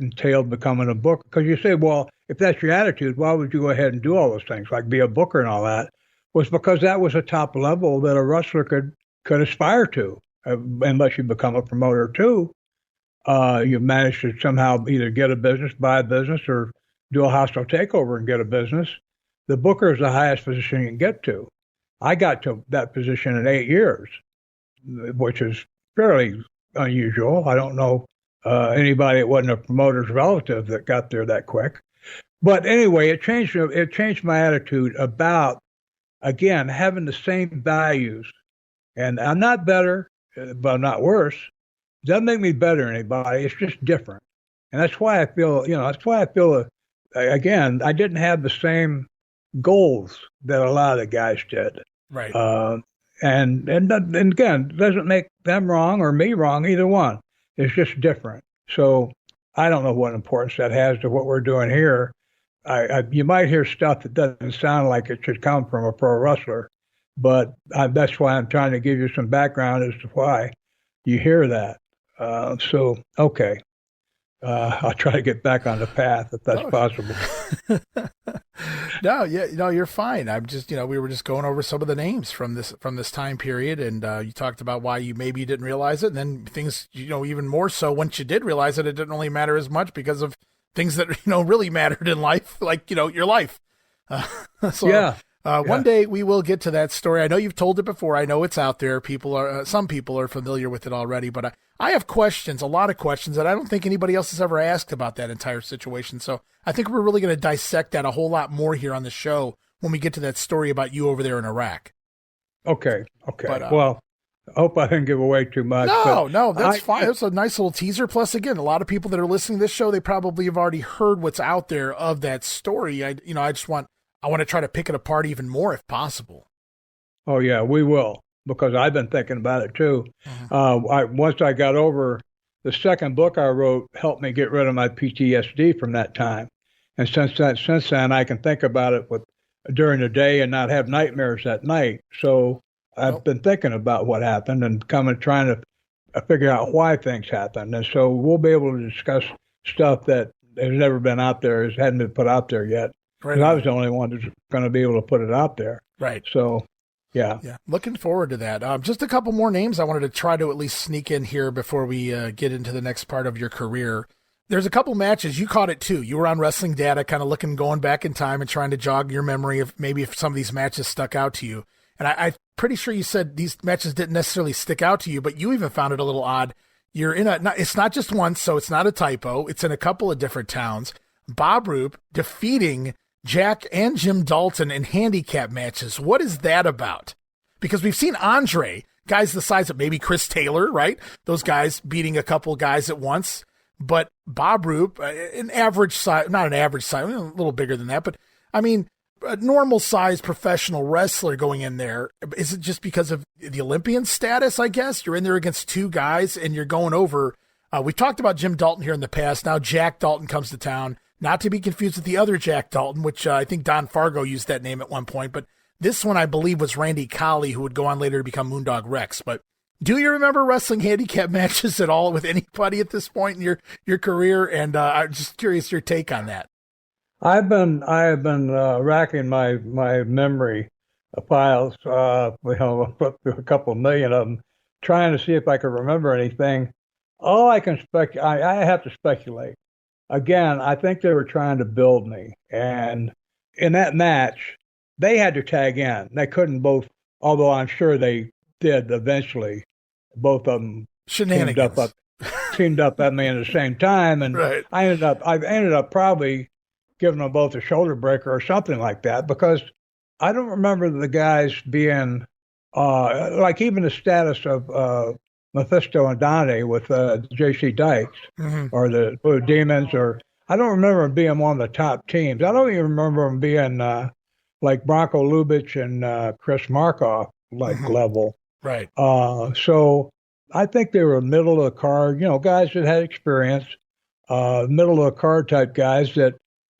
entailed becoming a booker. Because you say, well, if that's your attitude, why would you go ahead and do all those things, like be a booker and all that? Was because that was a top level that a wrestler could aspire to, unless you become a promoter too. You manage to somehow either get a business, buy a business, or do a hostile takeover and get a business. The booker is the highest position you can get to. I got to that position in 8 years, which is fairly unusual. I don't know anybody that wasn't a promoter's relative that got there that quick. But anyway, it changed my attitude about, again, having the same values. And I'm not better, but I'm not worse. It doesn't make me better than anybody. It's just different. And that's why I feel, again, I didn't have the same goals that a lot of the guys did. Right. And again, it doesn't make them wrong or me wrong, either one. It's just different. So I don't know what importance that has to what we're doing here. You might hear stuff that doesn't sound like it should come from a pro wrestler, but that's why I'm trying to give you some background as to why you hear that. Okay. I'll try to get back on the path if that's possible. No, you're fine. I'm just, we were just going over some of the names from this time period, and you talked about why you didn't realize it, and then things, even more so once you did realize it, it didn't really matter as much because of things that really mattered in life, like your life. One day we will get to that story. I know you've told it before. I know it's out there. Some people are familiar with it already, but I have questions, a lot of questions that I don't think anybody else has ever asked about that entire situation. So I think we're really going to dissect that a whole lot more here on the show when we get to that story about you over there in Iraq. Okay. But, well, I hope I didn't give away too much. No, that's fine. It's a nice little teaser. Plus, again, a lot of people that are listening to this show, they probably have already heard what's out there of that story. I want to try to pick it apart even more if possible. Oh yeah, we will, because I've been thinking about it too. Once I got over, the second book I wrote helped me get rid of my PTSD from that time, and since then I can think about it during the day and not have nightmares at night. So I've been thinking about what happened and trying to figure out why things happened, and so we'll be able to discuss stuff that has never been out there, hadn't been put out there yet. Right. I was the only one that's going to be able to put it out there. Right. So, yeah. Looking forward to that. Just a couple more names I wanted to try to at least sneak in here before we get into the next part of your career. There's a couple matches. You caught it too. You were on Wrestling Data, kind of going back in time and trying to jog your memory of maybe if some of these matches stuck out to you. And I'm pretty sure you said these matches didn't necessarily stick out to you, but you even found it a little odd. You're it's not just once, so it's not a typo. It's in a couple of different towns. Bob Roop defeating Jack and Jim Dalton in handicap matches. What is that about? Because we've seen Andre, guys the size of maybe Chris Taylor, right? Those guys beating a couple guys at once. But Bob Roop, an average size, not an average size, a little bigger than that, but I mean, a normal size professional wrestler going in there. Is it just because of the Olympian status, I guess? You're in there against two guys and you're going over. We've talked about Jim Dalton here in the past. Now Jack Dalton comes to town. Not to be confused with the other Jack Dalton, which I think Don Fargo used that name at one point. But this one, I believe, was Randy Colley, who would go on later to become Moondog Rex. But do you remember wrestling handicap matches at all with anybody at this point in your career? And I'm just curious your take on that. I have been racking my memory files, put through a couple million of them, trying to see if I could remember anything. All I can I have to speculate. Again, I think they were trying to build me. And in that match, they had to tag in. They couldn't both, although I'm sure they did eventually. Both of them teamed up at me at the same time. And right. I ended up probably giving them both a shoulder breaker or something like that, because I don't remember the guys being, like even the status of Mephisto and Dante with J.C. Dykes or the Blue Demons, or I don't remember them being one of the top teams. I don't even remember them being like Bronco Lubitsch and Chris Markoff level. Right. So I think they were middle of the card, guys that had experience, middle of the card type guys that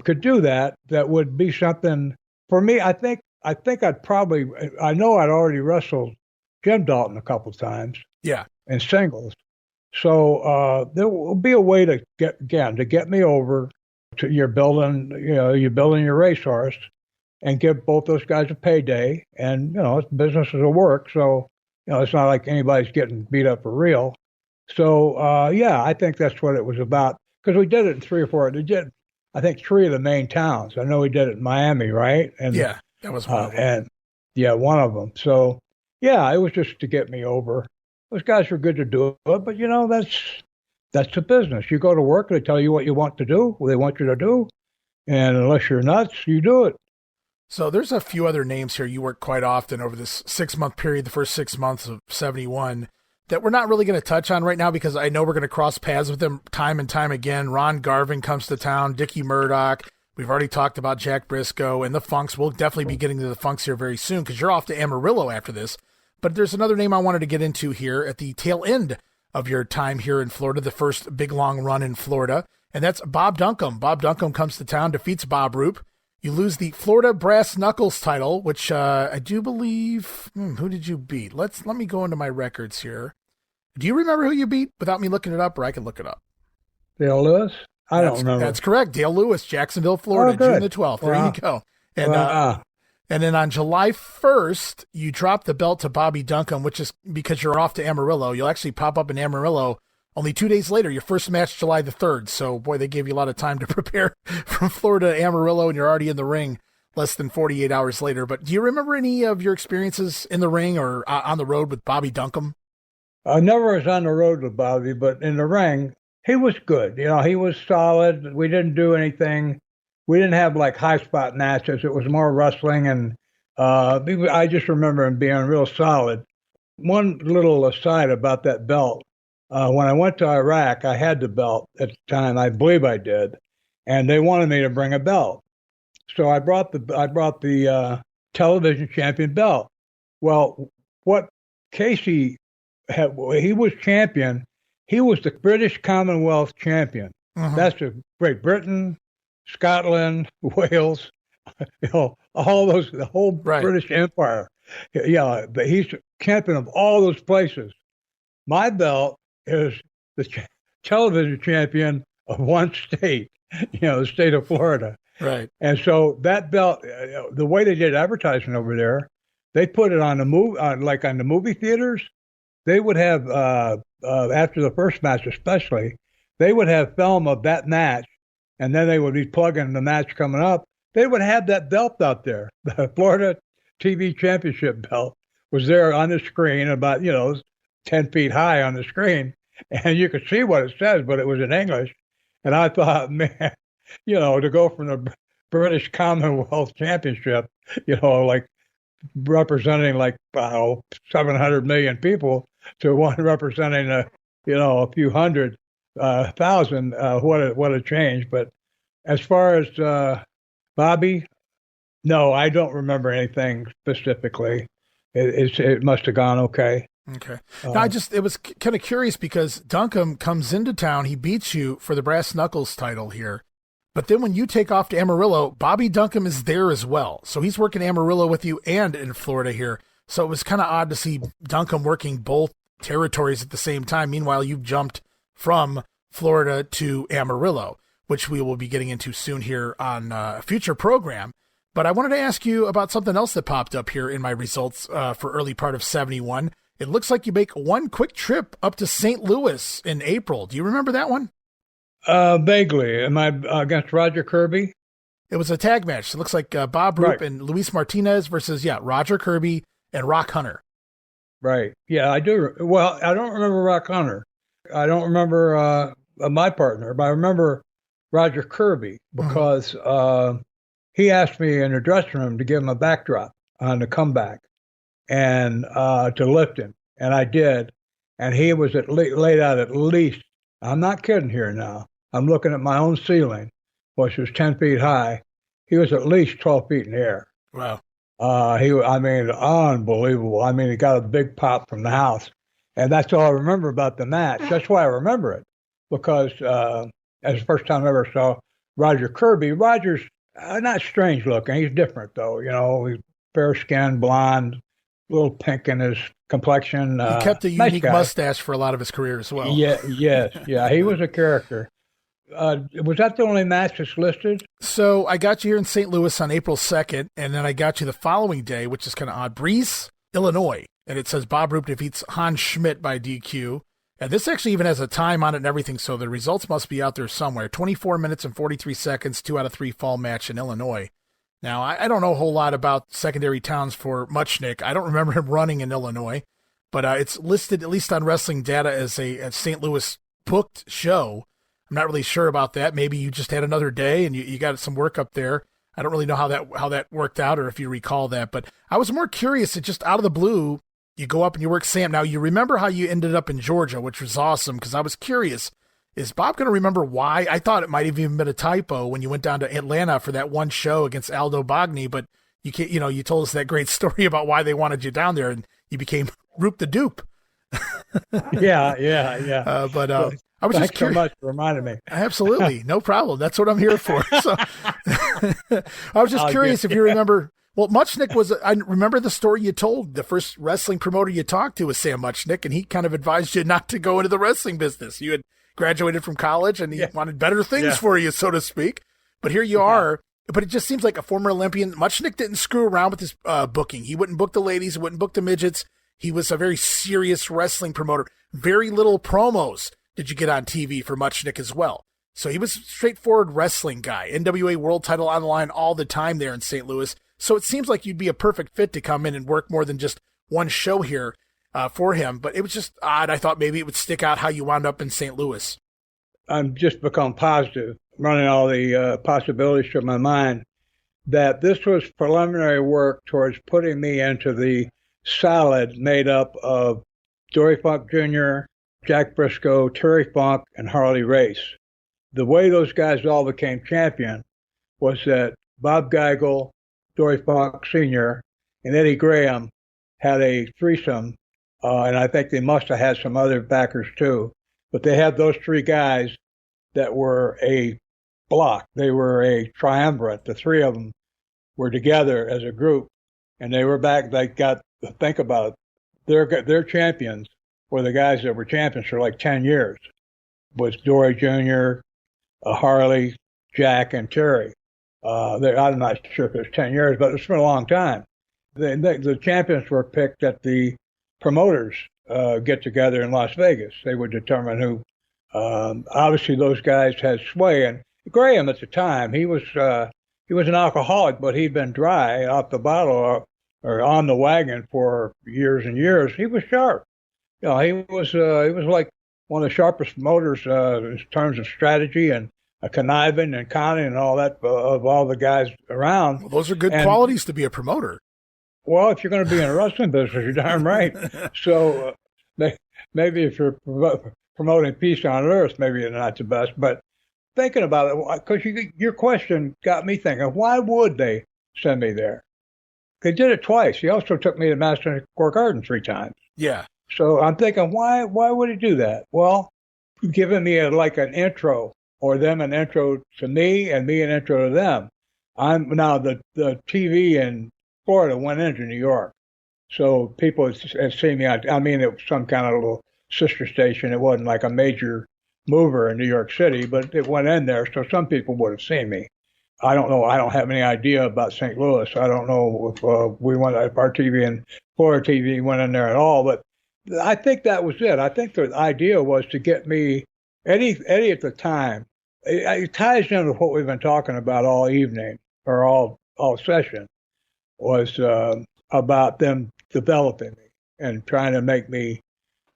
could do that. That would be something for me. I think I know I'd already wrestled Jim Dalton a couple times. Yeah. In singles. So there will be a way to get me over to you're building your racehorse and give both those guys a payday. And, business is a work. So, it's not like anybody's getting beat up for real. So, I think that's what it was about. Because we did it in 3 or 4. I think 3 of the main towns. I know we did it in Miami, right? And yeah, that was one. Yeah, one of them. So, yeah, it was just to get me over. Those guys were good to do it, but that's the business. You go to work, they tell you what you want to do, what they want you to do, and unless you're nuts, you do it. So there's a few other names here you worked quite often over this 6-month period, the first 6 months of 71, that we're not really going to touch on right now because I know we're going to cross paths with them time and time again. Ron Garvin comes to town, Dickie Murdoch. We've already talked about Jack Briscoe and the Funks. We'll definitely be getting to the Funks here very soon because you're off to Amarillo after this. But there's another name I wanted to get into here at the tail end of your time here in Florida, the first big long run in Florida, and that's Bob Duncum. Bob Duncum comes to town, defeats Bob Roop. You lose the Florida Brass Knuckles title, which I do believe, who did you beat? Let me go into my records here. Do you remember who you beat without me looking it up, or I can look it up? Dale Lewis? I don't remember. That's correct. Dale Lewis, Jacksonville, Florida, June the 12th. There you go. And and then on July 1st, you drop the belt to Bobby Duncum, which is because you're off to Amarillo. You'll actually pop up in Amarillo only 2 days later, your first match, July the 3rd. So, boy, they gave you a lot of time to prepare from Florida to Amarillo, and you're already in the ring less than 48 hours later. But do you remember any of your experiences in the ring or on the road with Bobby Duncum? I never was on the road with Bobby, but in the ring, he was good. He was solid. We didn't do anything. We didn't have like high spot matches. It was more wrestling, and I just remember him being real solid. One little aside about that belt. When I went to Iraq, I had the belt at the time. I believe I did, and they wanted me to bring a belt. So I brought the television champion belt. Well, what Casey had, he was champion. He was the British Commonwealth champion. That's Great Britain, Scotland, Wales, all those, the whole British Empire. Yeah, but he's champion of all those places. My belt is the television champion of one state, the state of Florida. Right. And so that belt, the way they did advertising over there, they put it on the like on the movie theaters. They would have after the first match, especially, they would have film of that match, and then they would be plugging the match coming up. They would have that belt out there. The Florida TV Championship belt was there on the screen, about 10 feet high on the screen, and you could see what it says, but it was in English. And I thought, man, to go from the British Commonwealth Championship, like representing like 700 million people, to one representing a few hundred thousand, what a change. But as far as Bobby, no, I don't remember anything specifically. It must have gone okay. Okay. Now, it was kind of curious because Duncum comes into town. He beats you for the Brass Knuckles title here. But then when you take off to Amarillo, Bobby Duncum is there as well. So he's working Amarillo with you and in Florida here. So it was kind of odd to see Duncum working both territories at the same time. Meanwhile, you jumped from Florida to Amarillo, which we will be getting into soon here on a future program. But I wanted to ask you about something else that popped up here in my results for early part of 71. It looks like you make one quick trip up to St. Louis in April. Do you remember that one? Vaguely. Am I against Roger Kirby? It was a tag match. It looks like Bob Roop and Luis Martinez versus, Roger Kirby and Rock Hunter. Right. Yeah, I do. Well, I don't remember Rock Hunter. I don't remember my partner, but I remember Roger Kirby because he asked me in the dressing room to give him a backdrop on the comeback and to lift him. And I did. And he was laid out at least, I'm not kidding here now, I'm looking at my own ceiling, which was 10 feet high. He was at least 12 feet in the air. Wow. Unbelievable. He got a big pop from the house. And that's all I remember about the match. That's why I remember it, because that's the first time I ever saw Roger Kirby. Roger's not strange looking. He's different, though. He's fair skinned, blonde, a little pink in his complexion. He kept a unique mustache for a lot of his career as well. Yeah. He was a character. Was that the only match that's listed? So I got you here in St. Louis on April 2nd, and then I got you the following day, which is kind of odd, Breese, Illinois. And it says Bob Roop defeats Hans Schmidt by DQ. And this actually even has a time on it and everything, so the results must be out there somewhere. 24 minutes and 43 seconds, 2 out of 3 fall match in Illinois. Now, I don't know a whole lot about secondary towns for Muchnick. I don't remember him running in Illinois, but it's listed, at least on Wrestling Data, as a St. Louis booked show. I'm not really sure about that. Maybe you just had another day and you got some work up there. I don't really know how that worked out or if you recall that, but I was more curious that just out of the blue, you go up and you work Sam. Now, you remember how you ended up in Georgia, which was awesome, because I was curious, is Bob going to remember why? I thought it might have even been a typo when you went down to Atlanta for that one show against Aldo Bogny, but you can't, you told us that great story about why they wanted you down there and you became Roop the Dupe. Yeah. But I was just curious. So much for reminding me. Absolutely. No problem. That's what I'm here for. So I was just curious if you remember. Well, Muchnick I remember the story you told. The first wrestling promoter you talked to was Sam Muchnick, and he kind of advised you not to go into the wrestling business. You had graduated from college and he wanted better things for you, so to speak. But here you are. But it just seems like a former Olympian. Muchnick didn't screw around with his booking. He wouldn't book the ladies. He wouldn't book the midgets. He was a very serious wrestling promoter. Very little promos did you get on TV for Muchnick as well. So he was a straightforward wrestling guy. NWA World title on the line all the time there in St. Louis. So it seems like you'd be a perfect fit to come in and work more than just one show here for him. But it was just odd. I thought maybe it would stick out how you wound up in St. Louis. I'm just become positive, running all the possibilities through my mind, that this was preliminary work towards putting me into the salad made up of Dory Funk Jr., Jack Briscoe, Terry Funk, and Harley Race. The way those guys all became champion was that Bob Geigel, Dory Funk Sr., and Eddie Graham had a threesome, and I think they must have had some other backers too. But they had those three guys that were a block. They were a triumvirate. The three of them were together as a group, and they were back. They got to think about it. Their champions were the guys that were champions for like 10 years. Was Dory Jr., Harley, Jack, and Terry. I'm not sure if it was 10 years, but it's been a long time. The champions were picked at the promoters get together in Las Vegas. They would determine who. Obviously, those guys had sway. And Graham at the time, he was an alcoholic, but he'd been dry off the bottle or on the wagon for years and years. He was sharp. He was like one of the sharpest promoters in terms of strategy and conniving and conning and all that of all the guys around. Well, those are good qualities to be a promoter. Well, if you're going to be in a wrestling business, you're darn right. So maybe if you're promoting peace on earth, maybe you're not the best. But thinking about it, because your question got me thinking, why would they send me there? They did it twice. He also took me to Madison Square Garden 3 times. Yeah. So I'm thinking, why would he do that? Well, giving me an intro, or them an intro to me and me an intro to them. I'm now the TV in Florida went into New York, so people had seen me. I mean, it was some kind of little sister station. It wasn't like a major mover in New York City, but it went in there, so some people would have seen me. I don't know. I don't have any idea about St. Louis. I don't know if our TV and Florida TV went in there at all, but I think that was it. I think the idea was to get me, Eddie at the time, it ties into what we've been talking about all evening or all session, was about them developing me and trying to make me,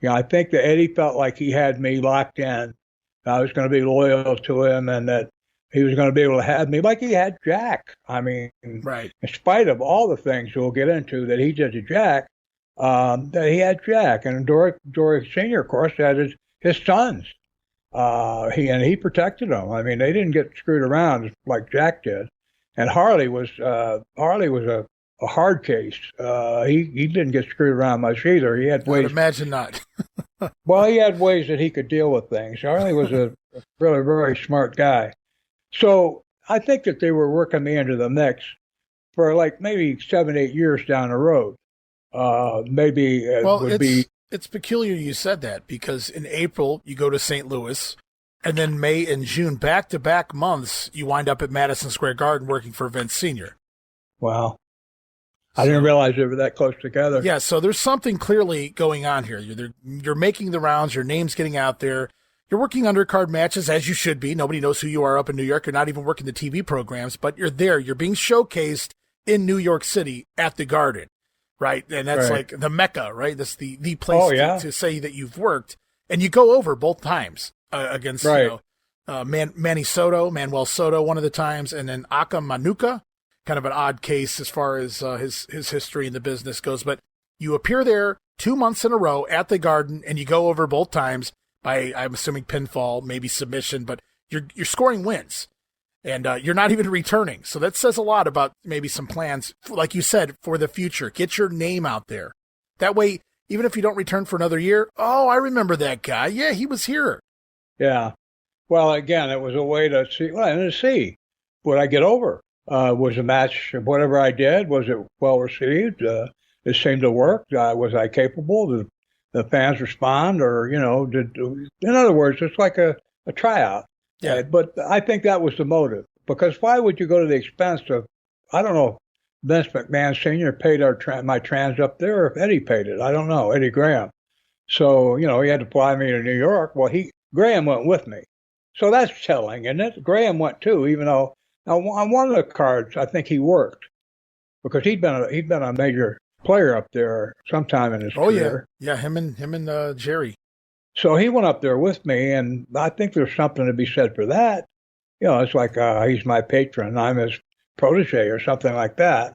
I think that Eddie felt like he had me locked in. I was going to be loyal to him and that he was going to be able to have me like he had Jack. I mean, right. In spite of all the things we'll get into that he did to Jack, that he had Jack. And Dory Sr., of course, had his sons. He protected them. I mean, they didn't get screwed around like Jack did. And Harley was a hard case. He didn't get screwed around much either. He had ways. I would imagine not. Well, he had ways that he could deal with things. Harley was a really very smart guy. So I think that they were working me into the mix for like maybe 7-8 years down the road. It's peculiar you said that, because in April you go to St. Louis, and then May and June, back-to-back months, you wind up at Madison Square Garden working for Vince Sr. Wow. I didn't realize they were that close together. Yeah, so there's something clearly going on here. You're making the rounds, your name's getting out there. you're working undercard matches as you should be. Nobody knows who you are up in New York. You're not even working the TV programs, but you're there. You're being showcased in New York City at the Garden, right? And that's Right. like the Mecca, right? That's the place to say that you've worked. And you go over both times against Manuel Soto one of the times, and then Aka Manuka, kind of an odd case as far as his history in the business goes. But you appear there 2 months in a row at the Garden, and you go over both times by, I'm assuming, pinfall, maybe submission, but you're scoring wins, and you're not even returning. So that says a lot about maybe some plans, like you said, for the future. Get your name out there. That way, even if you don't return for another year, oh, I remember that guy. Yeah, he was here. Yeah. Well, again, it was a way to see. Well, and to see, would I get over? Was the match, whatever I did, was it well received? It seemed to work. Was I capable? Did the fans respond? Or, in other words, it's like a tryout. Yeah. But I think that was the motive. Because why would you go to the expense of, I don't know, Vince McMahon Sr. paid my trans up there, or if Eddie paid it. I don't know, Eddie Graham. So, he had to fly me to New York. Well, Graham went with me. So that's telling, isn't it? Graham went too, even though on one of the cards, I think he worked because he'd been a major player up there sometime in his career. Yeah, him and Jerry. So he went up there with me, and I think there's something to be said for that. It's like he's my patron, I'm his protege or something like that.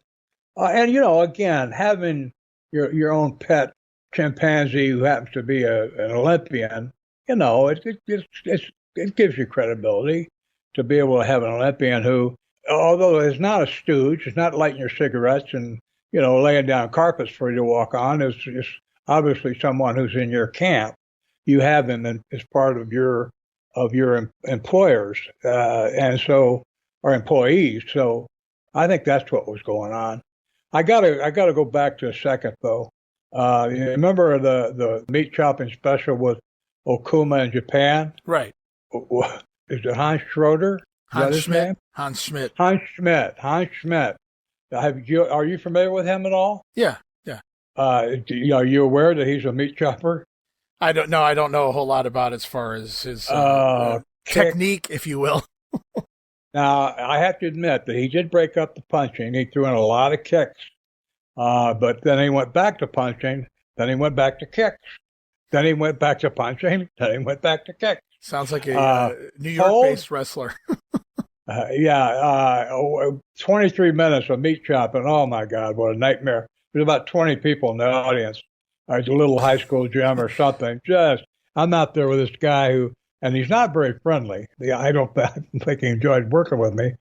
And again, having your own pet chimpanzee who happens to be an Olympian, it gives you credibility to be able to have an Olympian who, although is not a stooge, is not lighting your cigarettes and laying down carpets for you to walk on, is obviously someone who's in your camp. You have him as part of your employers, and so or employees. So I think that's what was going on. I gotta go back to a second though. You remember the meat chopping special with Okuma in Japan? Right. Is it Hans Schroeder? Hans his Schmidt. name? Hans Schmidt. Hans Schmidt. Are you familiar with him at all? Yeah. Are you aware that he's a meat chopper? I don't know a whole lot about as far as his technique, if you will. Now, I have to admit that he did break up the punching. He threw in a lot of kicks. But then he went back to punching. Then he went back to kicks. Then he went back to punching. Then he went back to kicks. Sounds like a New York-based wrestler. 23 minutes of meat chopping. Oh, my God, what a nightmare. There's about 20 people in the audience. It's a little high school gym or something. I'm out there with this guy and he's not very friendly. I don't think he enjoyed working with me.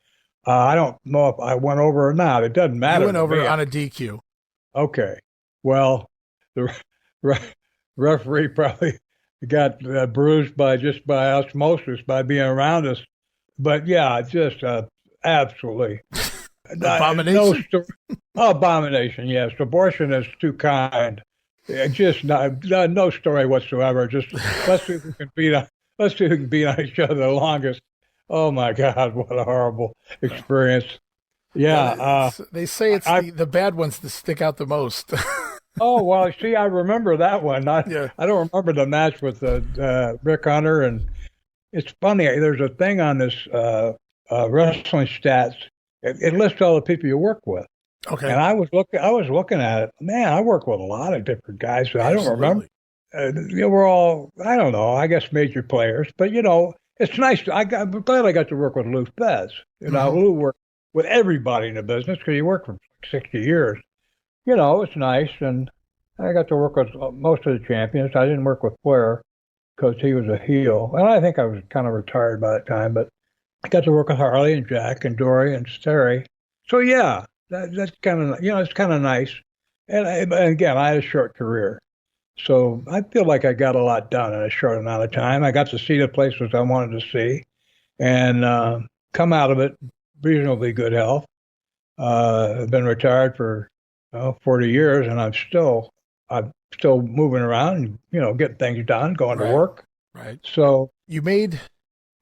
I don't know if I went over or not. It doesn't matter. You went over on a DQ. Okay. Well, the referee probably got bruised just by osmosis by being around us. But yeah, just absolutely abomination. Abomination. Yes, abortion is too kind. Just no story whatsoever. Just let's see if we can beat on each other the longest. Oh my God, what a horrible experience. Yeah. They say it's the bad ones that stick out the most. Oh, well, see, I remember that one. I don't remember the match with Rick Hunter. And it's funny, there's a thing on this wrestling stats. It lists all the people you work with. Okay. And I was looking at it. Man, I work with a lot of different guys. So I don't remember. We're all, I don't know, I guess major players. But, it's nice. I'm glad I got to work with Lou Fez. Lou worked with everybody in the business because he worked for 60 years. It's nice. And I got to work with most of the champions. I didn't work with Flair because he was a heel. And I think I was kind of retired by that time. But I got to work with Harley and Jack and Dory and Terry. So, yeah, that's kind of, it's kind of nice. And again, I had a short career. So I feel like I got a lot done in a short amount of time. I got to see the places I wanted to see and come out of it reasonably good health. I've been retired for 40 years, and I'm still moving around and, getting things done, going to work. Right. So you made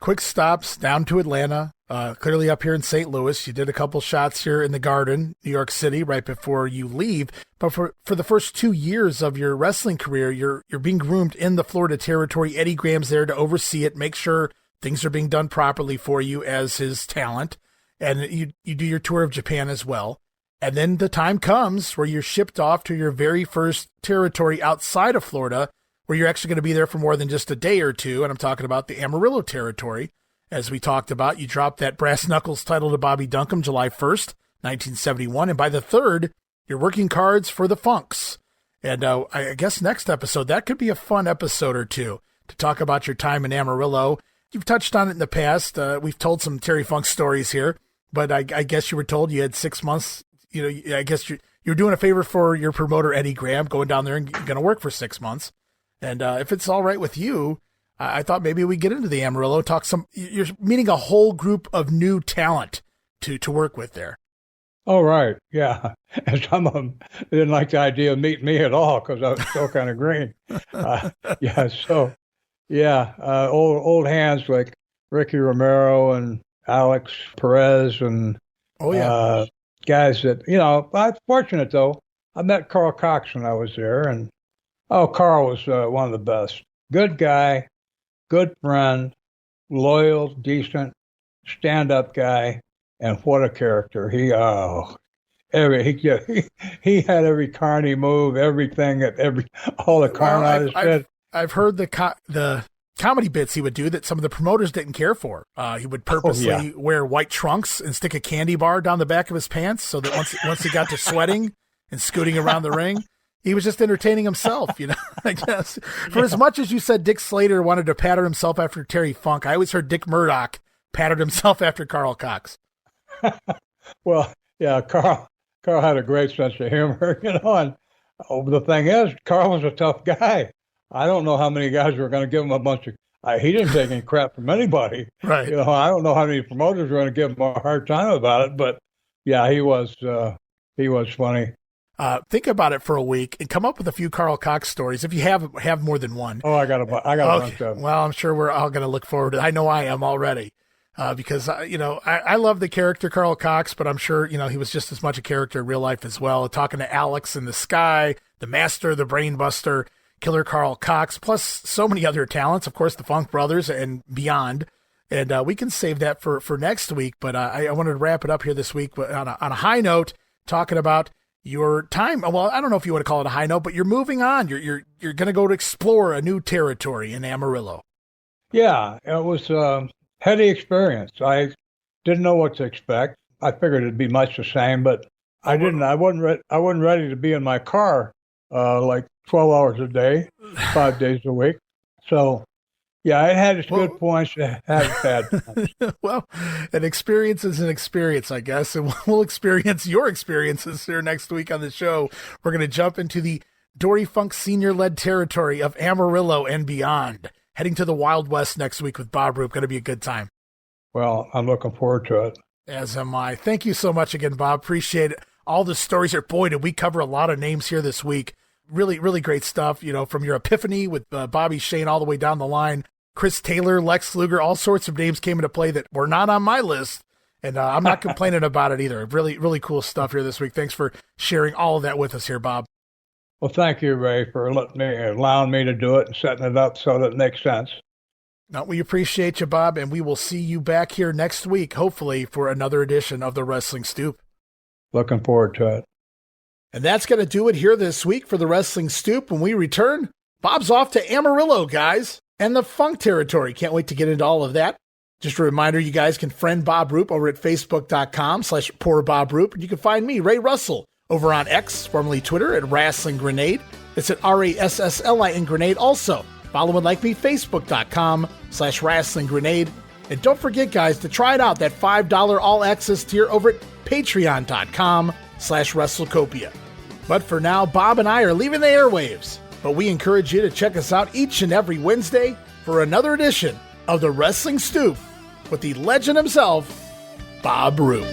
quick stops down to Atlanta, clearly up here in St. Louis. You did a couple shots here in the Garden, New York City, right before you leave. But for the first 2 years of your wrestling career, you're being groomed in the Florida territory. Eddie Graham's there to oversee it, make sure things are being done properly for you as his talent. And you do your tour of Japan as well. And then the time comes where you're shipped off to your very first territory outside of Florida, where you're actually going to be there for more than just a day or two. And I'm talking about the Amarillo territory. As we talked about, you dropped that brass knuckles title to Bobby Duncum July 1st, 1971. And by the 3rd, you're working cards for the Funks. And I guess next episode, that could be a fun episode or two to talk about your time in Amarillo. You've touched on it in the past. We've told some Terry Funk stories here, but I guess you were told you had 6 months. You know, I guess you're doing a favor for your promoter, Eddie Graham, going down there and you're going to work for 6 months. And if it's all right with you, I thought maybe we get into the Amarillo, you're meeting a whole group of new talent to work with there. Oh, right. Yeah. And some of them didn't like the idea of meeting me at all because I was still kind of green. Old hands like Ricky Romero and Alex Perez and guys that, I'm fortunate though. I met Karl Kox when I was there, and Karl was one of the best. Good guy, good friend, loyal, decent, stand-up guy, and what a character. He had every carny move, everything, all the carny out of his head. I've heard the comedy bits he would do that some of the promoters didn't care for. He would purposely wear white trunks and stick a candy bar down the back of his pants so that once he got to sweating and scooting around the ring, he was just entertaining himself, I guess. As much as you said Dick Slater wanted to pattern himself after Terry Funk, I always heard Dick Murdoch patterned himself after Karl Kox. Well, yeah, Karl had a great sense of humor, and the thing is, Karl was a tough guy. I don't know how many guys were going to give him a bunch of. He didn't take any crap from anybody. Right. I don't know how many promoters were going to give him a hard time about it, but yeah, he was funny. Think about it for a week and come up with a few Karl Kox stories if you have more than one. Oh, I got a bunch of them. Well, I'm sure we're all going to look forward to it. I know I am already. Because, I love the character Karl Kox, but I'm sure, he was just as much a character in real life as well. Talking to Alex in the Sky, the Master, the Brainbuster, Killer Karl Kox, plus so many other talents, of course, the Funk Brothers and beyond. And we can save that for next week. But I wanted to wrap it up here this week on a high note, talking about your time. Well, I don't know if you want to call it a high note, but you're moving on. You're going to go to explore a new territory in Amarillo. Yeah, it was heady experience. I didn't know what to expect. I figured it'd be much the same, but I didn't. I wasn't ready to be in my car like 12 hours a day, 5 days a week. So, yeah, it had its good points, it had its bad points. Well, an experience is an experience, I guess, and we'll experience your experiences here next week on the show. We're going to jump into the Dory Funk Sr.-led territory of Amarillo and beyond. Heading to the Wild West next week with Bob Roop. Going to be a good time. Well, I'm looking forward to it. As am I. Thank you so much again, Bob. Appreciate it. All the stories here. Boy, did we cover a lot of names here this week. Really, really great stuff. From your Epiphany with Bobby Shane all the way down the line. Chris Taylor, Lex Luger, all sorts of names came into play that were not on my list. And I'm not complaining about it either. Really, really cool stuff here this week. Thanks for sharing all of that with us here, Bob. Well, thank you, Ray, for allowing me to do it and setting it up so that it makes sense. No, we appreciate you, Bob, and we will see you back here next week, hopefully, for another edition of the Wrestling Stoop. Looking forward to it. And that's going to do it here this week for the Wrestling Stoop. When we return, Bob's off to Amarillo, guys, and the Funk territory. Can't wait to get into all of that. Just a reminder, you guys can friend Bob Roop over at facebook.com/PoorBobRoop. And you can find me, Ray Russell, over on X, formerly Twitter, at Wrestling Grenade. It's at RASSLIN Grenade. Also, follow and like me, Facebook.com/Wrestling Grenade. And don't forget, guys, to try it out, that $5 all access tier over at Patreon.com/WrestleCopia. But for now, Bob and I are leaving the airwaves. But we encourage you to check us out each and every Wednesday for another edition of the Wrestling Stoop with the legend himself, Bob Roop.